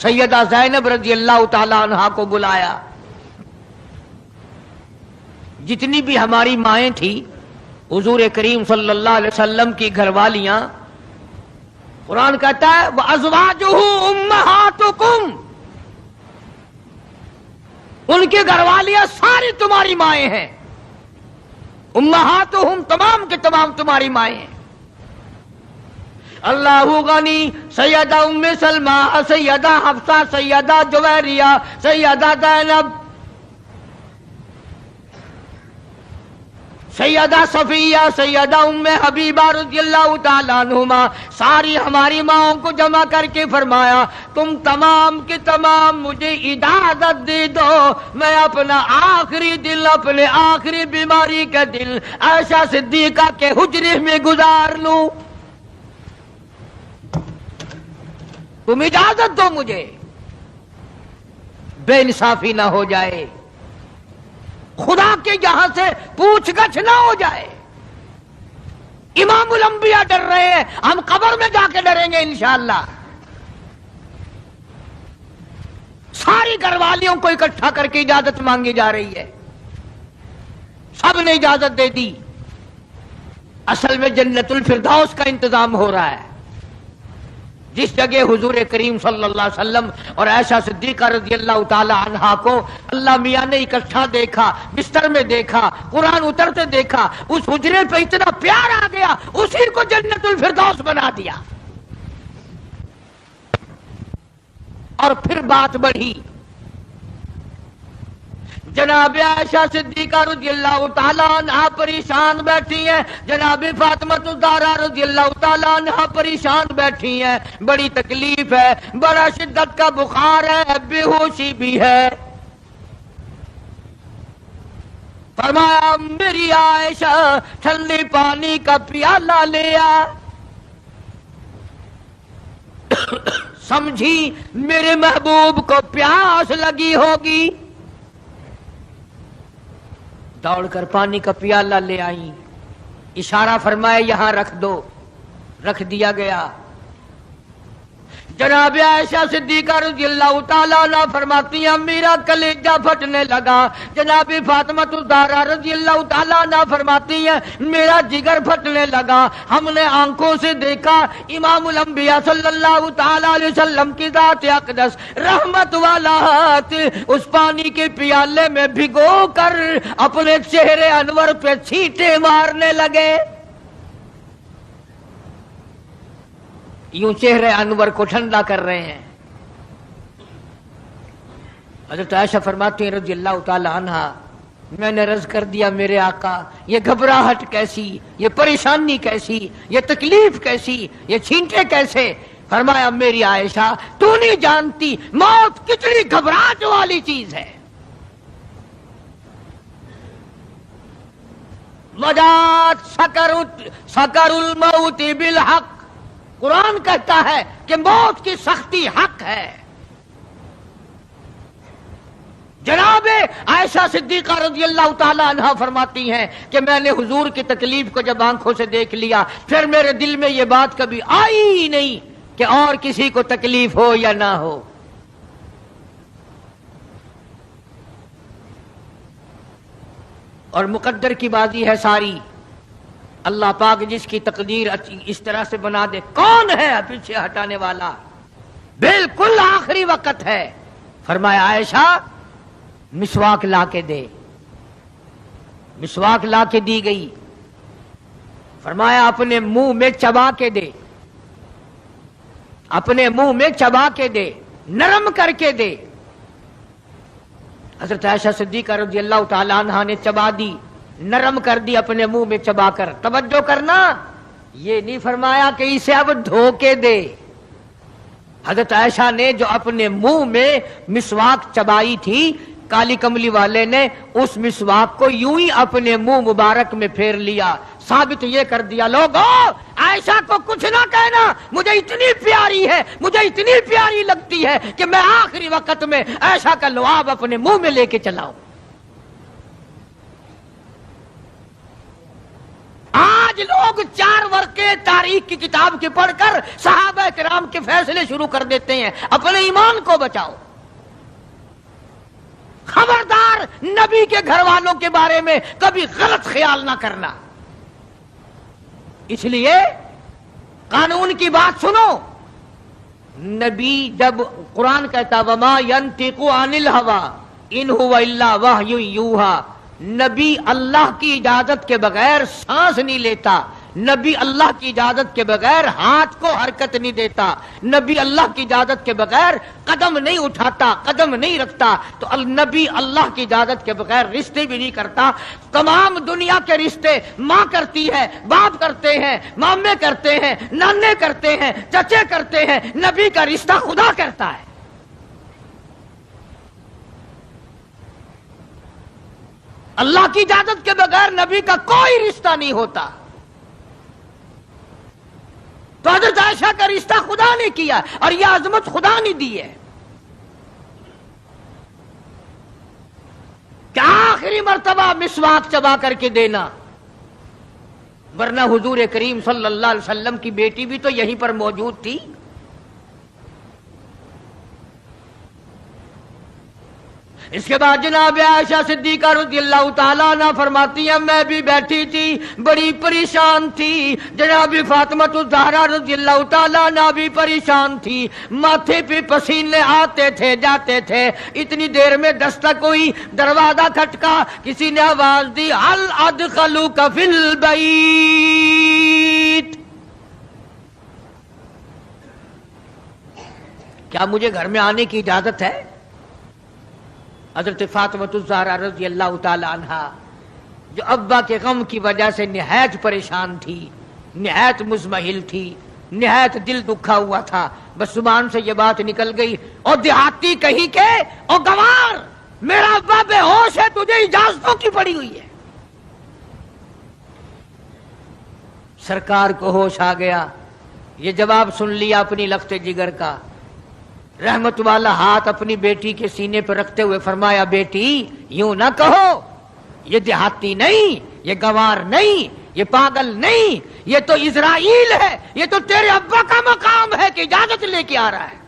سیدہ زینب رضی اللہ تعالی عنہا کو بلایا، جتنی بھی ہماری مائیں تھیں، حضور کریم صلی اللہ علیہ وسلم کی گھر والیاں، قرآن کہتا ہے وَأَزْوَاجُهُ أُمَّهَاتُكُمْ، ان کے گھر والیاں ساری تمہاری مائیں ہیں، امہاتہم تمام کے تمام تمہاری مائیں ہیں۔ اللہ غنی، سیدہ ام سلمہ، سیدہ حفصہ، سیدہ جویریہ، سیدہ زینب، سیدہ صفیہ، سیدہ ام حبیبہ رضی اللہ تعالیٰ عنہما، ساری ہماری ماؤں کو جمع کر کے فرمایا تم تمام کے تمام مجھے اجازت دے دو، میں اپنا آخری دل، اپنے آخری بیماری کا دل عائشہ صدیقہ کے حجرے میں گزار لوں، تم اجازت دو مجھے، بے انصافی نہ ہو جائے، خدا کے یہاں سے پوچھ گچھ نہ ہو جائے۔ امام الانبیاء ڈر رہے ہیں، ہم قبر میں جا کے ڈریں گے انشاءاللہ۔ ساری گھر والیوں کو اکٹھا کر کے اجازت مانگی جا رہی ہے، سب نے اجازت دے دی۔ اصل میں جنت الفردوس کا انتظام ہو رہا ہے، جس جگہ حضور کریم صلی اللہ علیہ وسلم اور عائشہ صدیقہ رضی اللہ تعالی عنہا کو اللہ میاں نے اکٹھا دیکھا، بستر میں دیکھا، قرآن اترتے دیکھا، اس حجرے پہ اتنا پیار آ گیا، اسی کو جنت الفردوس بنا دیا۔ اور پھر بات بڑھی، جناب عائشہ صدیقہ رضی اللہ تعالیٰ عنہا پریشان بیٹھی ہیں، جناب فاطمہ الزہرا رضی اللہ تعالیٰ عنہا پریشان بیٹھی ہیں، بڑی تکلیف ہے، بڑا شدت کا بخار ہے، بے ہوشی بھی ہے۔ فرمایا میری عائشہ ٹھنڈے پانی کا پیالہ لے آ، سمجھی میرے محبوب کو پیاس لگی ہوگی، دوڑ کر پانی کا پیالہ لے آئی، اشارہ فرمایا یہاں رکھ دو، رکھ دیا گیا۔ جناب عائشہ صدیقہ رضی اللہ تعالیٰ عنہ فرماتی ہیں میرا کلیجہ پھٹنے لگا، جناب فاطمہ الزہرا رضی اللہ تعالیٰ عنہ فرماتی ہیں میرا جگر پھٹنے لگا، ہم نے آنکھوں سے دیکھا امام الانبیاء صلی اللہ تعالیٰ علیہ وسلم کی ذات اقدس رحمت والا ہاتھ اس پانی کے پیالے میں بھگو کر اپنے چہرے انور پہ چھینٹے مارنے لگے، یوں چہرے انور کو ٹھنڈا کر رہے ہیں۔ حضرت عائشہ فرماتی ہیں رضی اللہ تعالی عنہا میں نے عرض کر دیا میرے آقا یہ گھبراہٹ کیسی، یہ پریشانی کیسی، یہ تکلیف کیسی، یہ چھینٹے کیسے؟ فرمایا میری عائشہ تو نہیں جانتی موت کتنی گھبراہٹ والی چیز ہے، وجات سکر الموت بالحق، قرآن کہتا ہے کہ موت کی سختی حق ہے۔ جناب عائشہ صدیقہ رضی اللہ تعالی عنہا فرماتی ہیں کہ میں نے حضور کی تکلیف کو جب آنکھوں سے دیکھ لیا پھر میرے دل میں یہ بات کبھی آئی ہی نہیں کہ اور کسی کو تکلیف ہو یا نہ ہو۔ اور مقدر کی بازی ہے ساری، اللہ پاک جس کی تقدیر اس طرح سے بنا دے، کون ہے پیچھے ہٹانے والا؟ بالکل آخری وقت ہے۔ فرمایا عائشہ مسواک لا کے دے، مسواک لا کے دی گئی، فرمایا اپنے منہ میں چبا کے دے، اپنے منہ میں چبا کے دے، نرم کر کے دے۔ حضرت عائشہ صدیقہ رضی اللہ تعالی عنہا نے چبا دی، نرم کر دی اپنے منہ میں چبا کر۔ توجہ کرنا، یہ نہیں فرمایا کہ اسے اب دھو کے دے۔ حضرت عائشہ نے جو اپنے منہ میں مسواک چبائی تھی، کالی کملی والے نے اس مسواک کو یوں ہی اپنے منہ مبارک میں پھیر لیا، ثابت یہ کر دیا لوگو عائشہ کو کچھ نہ کہنا، مجھے اتنی پیاری ہے، مجھے اتنی پیاری لگتی ہے کہ میں آخری وقت میں عائشہ کا لعاب اپنے منہ میں لے کے چلاؤں۔ آج لوگ 4 ورقے تاریخ کی کتاب کے پڑھ کر صحابہ کرام کے فیصلے شروع کر دیتے ہیں، اپنے ایمان کو بچاؤ۔ خبردار نبی کے گھر والوں کے بارے میں کبھی غلط خیال نہ کرنا۔ اس لیے قانون کی بات سنو، نبی جب قرآن کہتا وما ينطق عن الهوى ان هو الا وحی یوحی، نبی اللہ کی اجازت کے بغیر سانس نہیں لیتا، نبی اللہ کی اجازت کے بغیر ہاتھ کو حرکت نہیں دیتا، نبی اللہ کی اجازت کے بغیر قدم نہیں اٹھاتا، قدم نہیں رکھتا، تو نبی اللہ کی اجازت کے بغیر رشتے بھی نہیں کرتا۔ تمام دنیا کے رشتے ماں کرتی ہے، باپ کرتے ہیں، مامے کرتے ہیں، نانے کرتے ہیں، چچے کرتے ہیں، نبی کا رشتہ خدا کرتا ہے۔ اللہ کی اجازت کے بغیر نبی کا کوئی رشتہ نہیں ہوتا۔ تو حضرت عائشہ کا رشتہ خدا نے کیا اور یہ عظمت خدا نے دی ہے کہ آخری مرتبہ مسواک چبا کر کے دینا، ورنہ حضور کریم صلی اللہ علیہ وسلم کی بیٹی بھی تو یہیں پر موجود تھی۔ اس کے بعد جناب عائشہ صدیقہ رضی اللہ تعالیٰ عنہ فرماتی ہیں میں بھی بیٹھی تھی، بڑی پریشان تھی۔ جناب فاطمہ الزہرا رضی اللہ تعالیٰ عنہ بھی پریشان تھی، ماتھے پہ پسینے آتے تھے جاتے تھے۔ اتنی دیر میں دستک ہوئی، دروازہ کھٹکا، کسی نے آواز دی ہل ادخلوک فی البیت، کیا مجھے گھر میں آنے کی اجازت ہے؟ حضرت فاطمہ الزہرا رضی اللہ تعالی عنہا جو ابا کے غم کی وجہ سے نہایت پریشان تھی، نہایت مزمحل تھی، نہایت دل دکھا ہوا تھا، بس زبان سے یہ بات نکل گئی اور دیہاتی کہیں کہ او گوار میرا ابا بے ہوش ہے، تجھے اجازتوں کی پڑی ہوئی ہے۔ سرکار کو ہوش آ گیا، یہ جواب سن لیا اپنی لخت جگر کا، رحمت والا ہاتھ اپنی بیٹی کے سینے پر رکھتے ہوئے فرمایا بیٹی یوں نہ کہو، یہ دیہاتی نہیں، یہ گوار نہیں، یہ پاگل نہیں، یہ تو اسرائیل ہے، یہ تو تیرے ابا کا مقام ہے کہ اجازت لے کے آ رہا ہے۔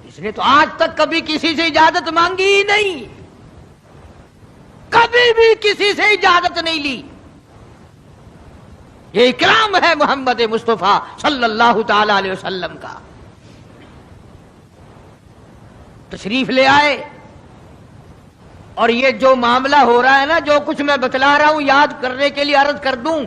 اس نے تو آج تک کبھی کسی سے اجازت مانگی ہی نہیں، کبھی بھی کسی سے اجازت نہیں لی۔ یہ اکرام ہے محمد مصطفیٰ صلی اللہ تعالی علیہ وسلم کا۔ تشریف لے آئے اور یہ جو معاملہ ہو رہا ہے نا، جو کچھ میں بتلا رہا ہوں یاد کرنے کے لیے عرض کر دوں،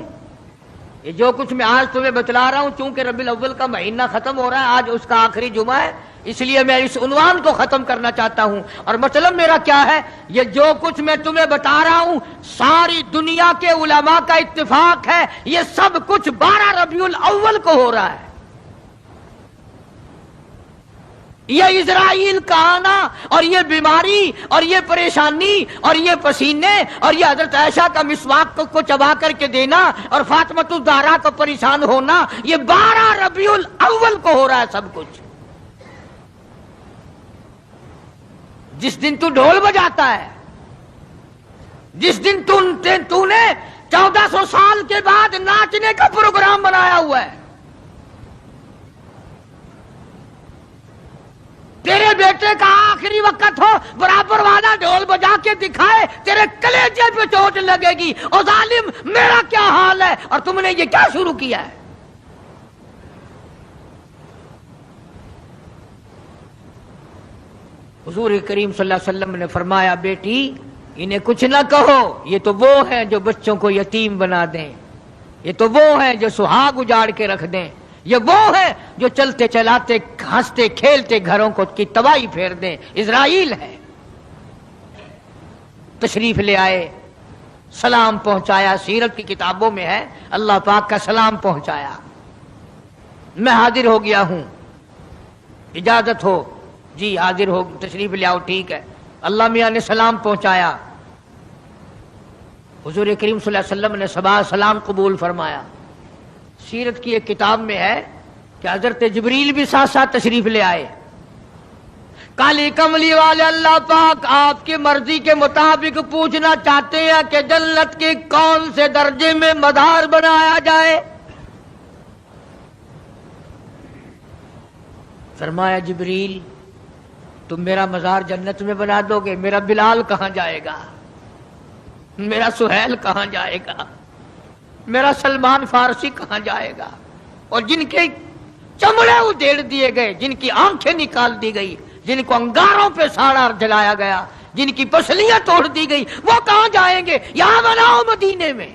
یہ جو کچھ میں آج تمہیں بتلا رہا ہوں، چونکہ ربیع الاول کا مہینہ ختم ہو رہا ہے، آج اس کا آخری جمعہ ہے، اس لیے میں اس عنوان کو ختم کرنا چاہتا ہوں۔ اور مطلب میرا کیا ہے، یہ جو کچھ میں تمہیں بتا رہا ہوں ساری دنیا کے علماء کا اتفاق ہے، یہ سب کچھ 12 ربیع الاول کو ہو رہا ہے۔ یہ اسرائیل کا آنا اور یہ بیماری اور یہ پریشانی اور یہ پسینے اور یہ حضرت عائشہ کا مسواک کو چبا کر کے دینا اور فاطمہ الزہرا کو پریشان ہونا، یہ 12 ربیع الاول کو ہو رہا ہے سب کچھ۔ جس دن تو ڈھول بجاتا ہے، جس دن تو نے 1400 سال کے بعد ناچنے کا پروگرام بنایا ہوا ہے، تیرے بیٹے کا آخری وقت ہو، برابر والا ڈھول بجا کے دکھائے، تیرے کلیجے پہ چوٹ لگے گی، او ظالم میرا کیا حال ہے، اور تم نے یہ کیا شروع کیا ہے؟ حضور کریم صلی اللہ علیہ وسلم نے فرمایا بیٹی انہیں کچھ نہ کہو، یہ تو وہ ہیں جو بچوں کو یتیم بنا دیں، یہ تو وہ ہیں جو سہاگ اجاڑ کے رکھ دیں، یہ وہ ہیں جو چلتے چلاتے ہنستے کھیلتے گھروں کو کی تباہی پھیر دیں، اسرائیل ہے۔ تشریف لے آئے، سلام پہنچایا، سیرت کی کتابوں میں ہے اللہ پاک کا سلام پہنچایا، میں حاضر ہو گیا ہوں، اجازت ہو؟ جی حاضر ہو، تشریف لے آؤ، ٹھیک ہے۔ اللہ میاں نے سلام پہنچایا، حضور کریم صلی اللہ علیہ وسلم نے سلام قبول فرمایا۔ سیرت کی ایک کتاب میں ہے کہ حضرت جبریل بھی ساتھ ساتھ تشریف لے آئے۔ کالی کملی والے اللہ پاک آپ کی مرضی کے مطابق پوچھنا چاہتے ہیں کہ جنت کے کون سے درجے میں مزار بنایا جائے؟ فرمایا جبریل تم میرا مزار جنت میں بنا دو گے، میرا بلال کہاں جائے گا، میرا سہیل کہاں جائے گا، میرا سلمان فارسی کہاں جائے گا؟ اور جن کے چمڑے ادھیڑ دیے گئے، جن کی آنکھیں نکال دی گئی، جن کو انگاروں پہ ساڑا جلایا گیا، جن کی پسلیاں توڑ دی گئی، وہ کہاں جائیں گے؟ یہاں بناؤ مدینے میں۔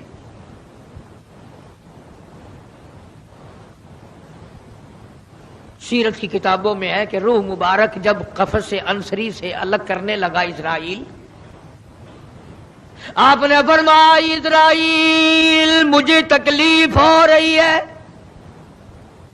سیرت کی کتابوں میں ہے کہ روح مبارک جب قفس سے انصری سے الگ کرنے لگا اسرائیل، آپ نے فرمایا اسرائیل مجھے تکلیف ہو رہی ہے۔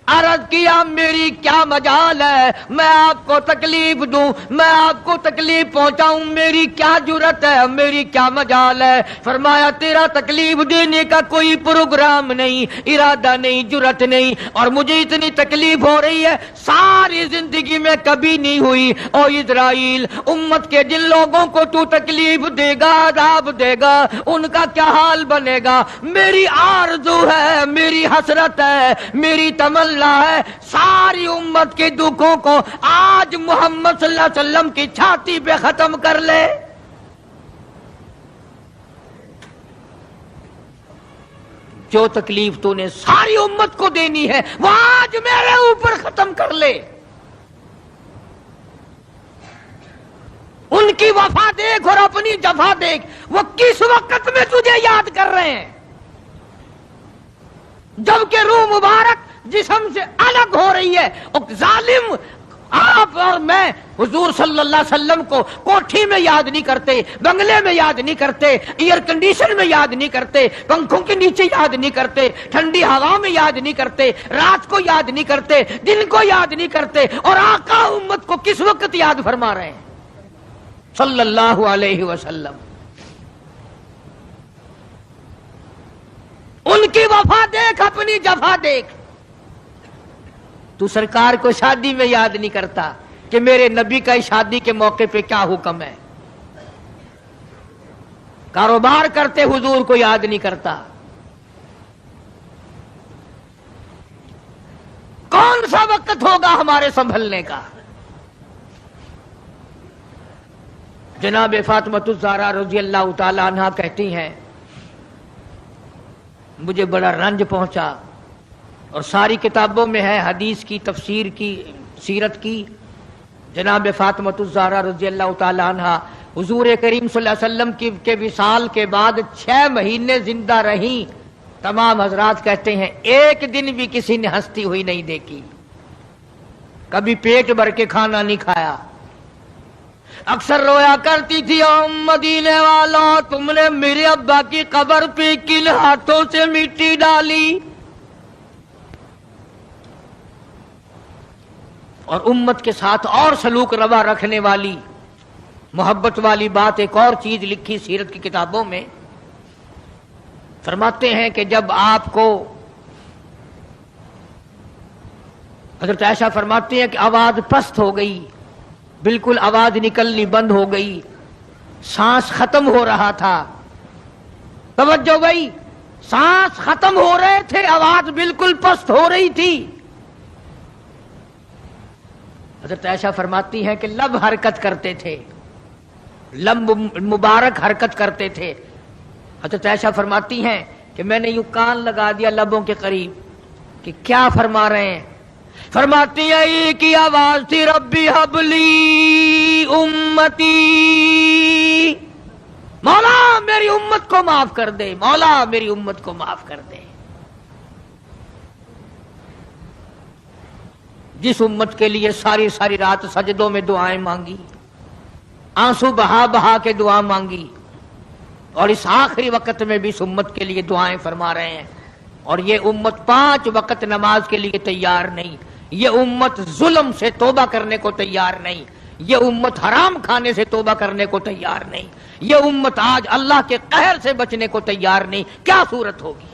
عرض کیا میری کیا مجال ہے میں آپ کو تکلیف دوں، میں آپ کو تکلیف پہنچاؤں، میری کیا جرت ہے، میری کیا مجال ہے؟ فرمایا تیرا تکلیف دینے کا کوئی پروگرام نہیں، ارادہ نہیں، جرت نہیں، اور مجھے اتنی تکلیف ہو رہی ہے ساری زندگی میں کبھی نہیں ہوئی۔ او اسرائیل، امت کے جن لوگوں کو تو تکلیف دے گا، عذاب دے گا، ان کا کیا حال بنے گا؟ میری آرزو ہے، میری حسرت ہے، میری تمنا ہے ساری امت کے دکھوں کو آج محمد صلی اللہ علیہ وسلم کی چھاتی پہ ختم کر لے۔ جو تکلیف تو نے ساری امت کو دینی ہے وہ آج میرے اوپر ختم کر لے۔ ان کی وفا دیکھ اور اپنی جفا دیکھ، وہ کس وقت میں تجھے یاد کر رہے ہیں جبکہ روح مبارک جسم سے الگ ہو رہی ہے۔ ظالم آپ اور میں حضور صلی اللہ علیہ وسلم کو کوٹھی میں یاد نہیں کرتے، بنگلے میں یاد نہیں کرتے، ایئر کنڈیشن میں یاد نہیں کرتے، پنکھوں کے نیچے یاد نہیں کرتے، ٹھنڈی ہوا میں یاد نہیں کرتے، رات کو یاد نہیں کرتے، دن کو یاد نہیں کرتے، اور آقا امت کو کس وقت یاد فرما رہے ہیں صلی اللہ علیہ وسلم۔ ان کی وفا دیکھ، اپنی جفا دیکھ۔ تو سرکار کو شادی میں یاد نہیں کرتا کہ میرے نبی کا شادی کے موقع پہ کیا حکم ہے، کاروبار کرتے حضور کو یاد نہیں کرتا۔ کون سا وقت ہوگا ہمارے سنبھلنے کا؟ جناب فاطمہ الزہرا رضی اللہ تعالی عنہا کہتی ہیں مجھے بڑا رنج پہنچا، اور ساری کتابوں میں ہے حدیث کی، تفسیر کی، سیرت کی۔ جناب فاطمہ الزہرا رضی اللہ تعالی عنہا حضور کریم صلی اللہ علیہ وسلم کے وصال کے بعد 6 مہینے زندہ رہیں۔ تمام حضرات کہتے ہیں ایک دن بھی کسی نے ہنستی ہوئی نہیں دیکھی، کبھی پیٹ بھر کے کھانا نہیں کھایا۔ اکثر رویا کرتی تھی او مدینے والوں، تم نے میرے ابا کی قبر پہ کن ہاتھوں سے مٹی ڈالی؟ اور امت کے ساتھ اور سلوک روا رکھنے والی، محبت والی بات ایک اور چیز لکھی سیرت کی کتابوں میں۔ فرماتے ہیں کہ جب آپ کو حضرت عائشہ فرماتی ہیں کہ آواز پست ہو گئی، بالکل آواز نکلنی بند ہو گئی، سانس ختم ہو رہا تھا۔ توجہ گئی، سانس ختم ہو رہے تھے، آواز بالکل پست ہو رہی تھی۔ حضرت عائشہ فرماتی ہیں کہ لب حرکت کرتے تھے، لب مبارک حرکت کرتے تھے۔ حضرت عائشہ فرماتی ہیں کہ میں نے یوں کان لگا دیا لبوں کے قریب کہ کیا فرما رہے ہیں۔ فرماتی ہیں ایک ہی آواز تھی، ربی حبلی امتی، مولا میری امت کو معاف کر دے، مولا میری امت کو معاف کر دے۔ جس امت کے لیے ساری ساری رات سجدوں میں دعائیں مانگی، آنسو بہا بہا کے دعا مانگی، اور اس آخری وقت میں بھی اس امت کے لیے دعائیں فرما رہے ہیں۔ اور یہ امت 5 وقت نماز کے لیے تیار نہیں، یہ امت ظلم سے توبہ کرنے کو تیار نہیں، یہ امت حرام کھانے سے توبہ کرنے کو تیار نہیں، یہ امت آج اللہ کے قہر سے بچنے کو تیار نہیں۔ کیا صورت ہوگی؟